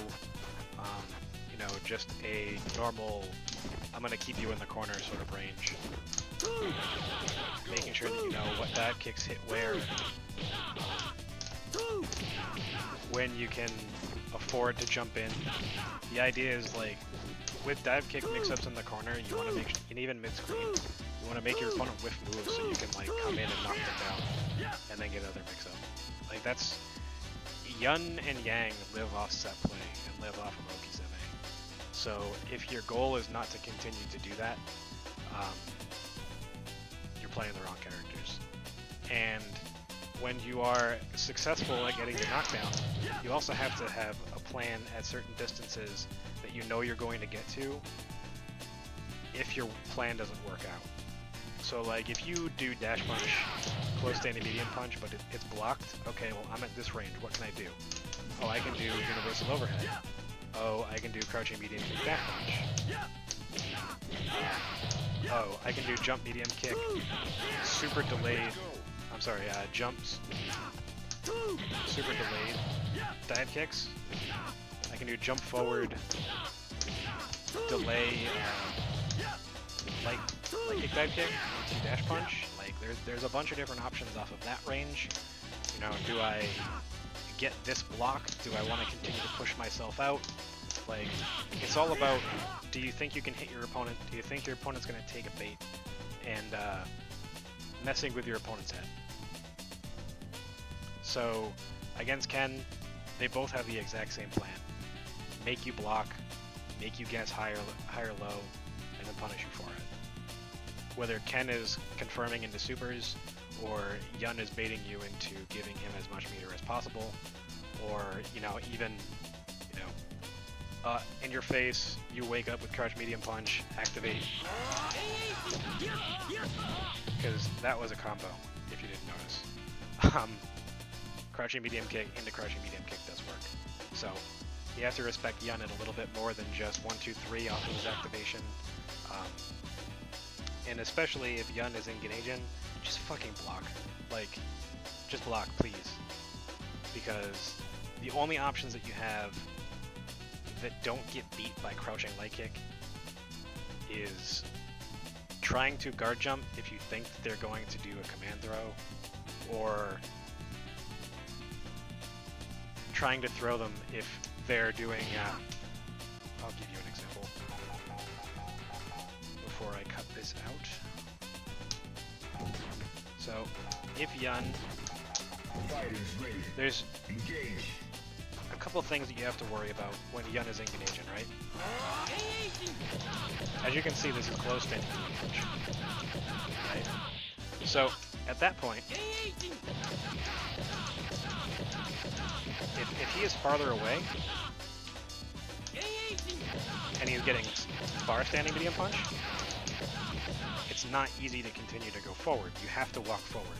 you know, just a normal I'm gonna keep you in the corner sort of range, making sure that you know what dive kicks hit where, when you can afford to jump in. The idea is, like, with dive kick mix-ups in the corner, you want to make, and even mid-screen, you want to make your opponent whiff moves so you can like come in and knock them down, and then get other mix-up. Like that's, Yun and Yang live off set play and live off of Oki's MA. So if your goal is not to continue to do that, you're playing the wrong characters. And when you are successful at getting your knockdown, you also have to have a plan at certain distances that you know you're going to get to if your plan doesn't work out. So like if you do dash punch, close standing medium punch, but it's blocked, okay, well I'm at this range, what can I do? Oh, I can do universal overhead. Oh, I can do crouching medium kick back punch. Oh, I can do jump medium kick, super delayed, I'm sorry, jumps, super delayed, dive kicks. I can do jump forward, delay, like kick dive kick, to dash punch. Like there's a bunch of different options off of that range. You know, do I get this block? Do I want to continue to push myself out? Like, it's all about, do you think you can hit your opponent? Do you think your opponent's going to take a bait? And messing with your opponent's head. So against Ken, they both have the exact same plan. Make you block, make you guess higher low, and then punish you for it. Whether Ken is confirming into supers, or Yun is baiting you into giving him as much meter as possible, or, you know, even, you know, in your face, you wake up with crouch medium punch, activate, because that was a combo, if you didn't notice. Crouching medium kick into crouching medium kick does work. So you have to respect Yun a little bit more than just 1, 2, 3 off of his activation. And especially if Yun is in genijin, just fucking block. Like, just block, please. Because the only options that you have that don't get beat by crouching light kick is trying to guard jump if you think that they're going to do a command throw, or trying to throw them if they're doing, I'll give you an example before I cut this out. So, if Yun, there's a couple things that you have to worry about when Yun is in genijin, right? As you can see, this is close standing punch. Right? So, at that point, if he is farther away, and he's getting far standing medium punch, it's not easy to continue to go forward. You have to walk forward.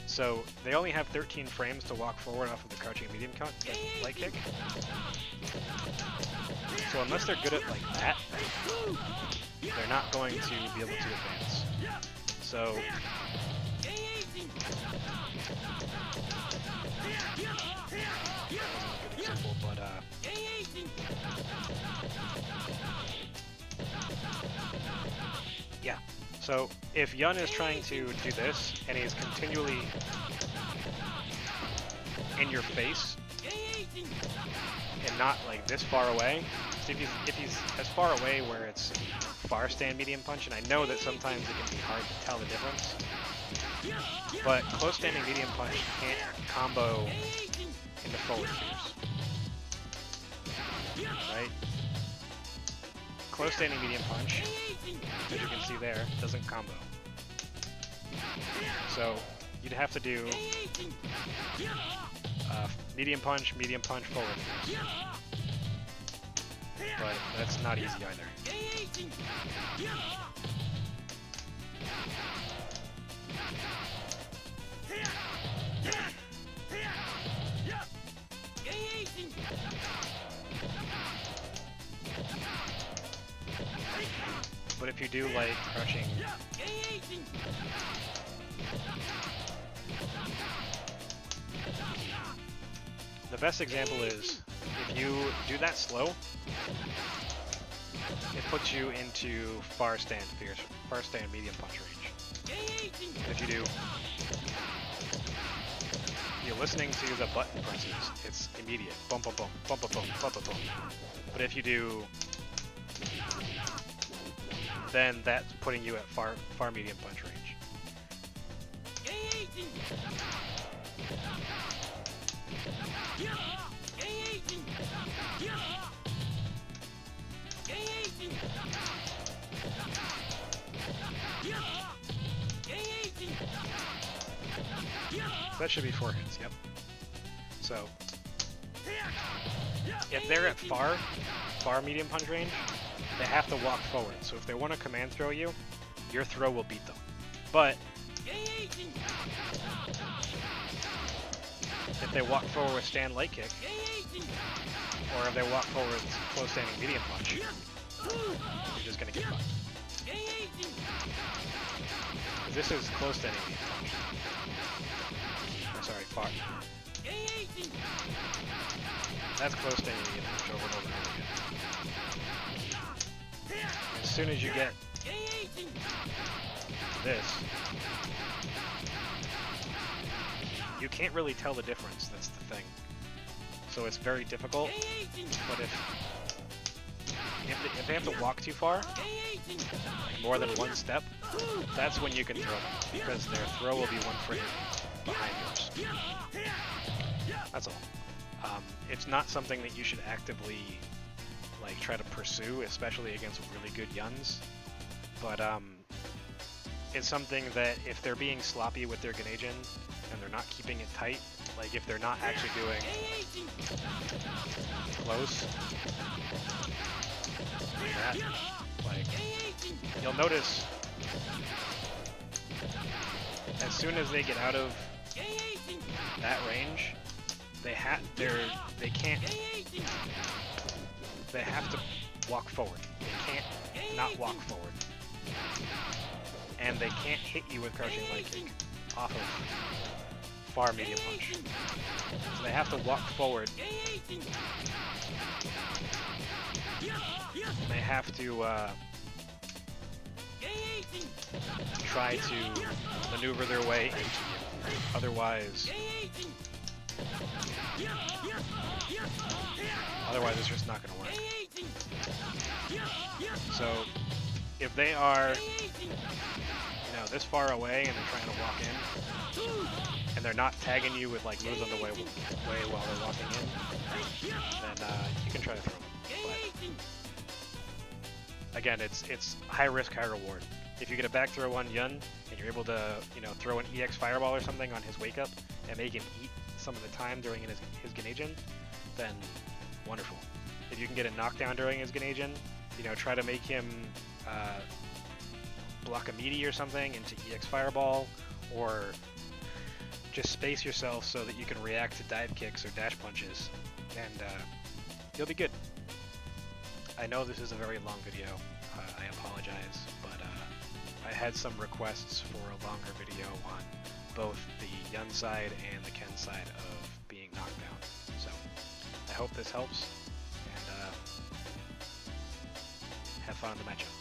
So they only have 13 frames to walk forward off of the crouching medium light kick. So unless they're good at like that, they're not going to be able to advance. So example, but yeah. So if Yun is trying to do this and he's continually in your face and not like this far away, so if he's as far away where it's far stand medium punch, and I know that sometimes it can be hard to tell the difference, But close standing medium punch can't combo into forward fierce. Right? Close standing medium punch, as you can see there, doesn't combo. So you'd have to do medium punch, forward fierce. But that's not easy either. But if you do like crouching, the best example is if you do that slow, it puts you into far stand medium punch range. If you do, you're listening to the button presses, it's immediate, bump a bump, bump a bump, bump a bump. But if you do, then that's putting you at far medium punch range. That should be 4 hits, yep. So, if they're at far medium punch range, they have to walk forward. So if they want to command throw you, your throw will beat them. But if they walk forward with stand light kick, or if they walk forward with close standing medium punch, you're just going to get fucked. This is close standing medium punch. Or, sorry, far. That's close standing medium punch over and over and over again. As soon as you get to this, you can't really tell the difference, that's the thing. So it's very difficult, but if they have to walk too far, like more than one step, that's when you can throw them, because their throw will be one frame behind yours. That's all. It's not something that you should actively like try to pursue, especially against really good yuns. But it's something that if they're being sloppy with their genijin and they're not keeping it tight, like if they're not actually doing close like that, like you'll notice as soon as they get out of that range, they have to walk forward. They can't not walk forward. And they can't hit you with crouching light kick off of far medium punch. So they have to walk forward. And they have to try to maneuver their way into you. Otherwise it's just not going to work. So if they are, this far away and they're trying to walk in, and they're not tagging you with like moves on the way while they're walking in, then you can try to throw them. But again, it's high risk, high reward. If you get a back throw on Yun and you're able to, throw an EX fireball or something on his wake up and make him eat some of the time during his genijin, then wonderful. If you can get a knockdown during his genijin, try to make him block a meaty or something into EX fireball, or just space yourself so that you can react to dive kicks or dash punches, and you'll be good. I know this is a very long video. I apologize, but I had some requests for a longer video on both the Yun side and the Ken side of being knocked down. So I hope this helps, and have fun in the matchup.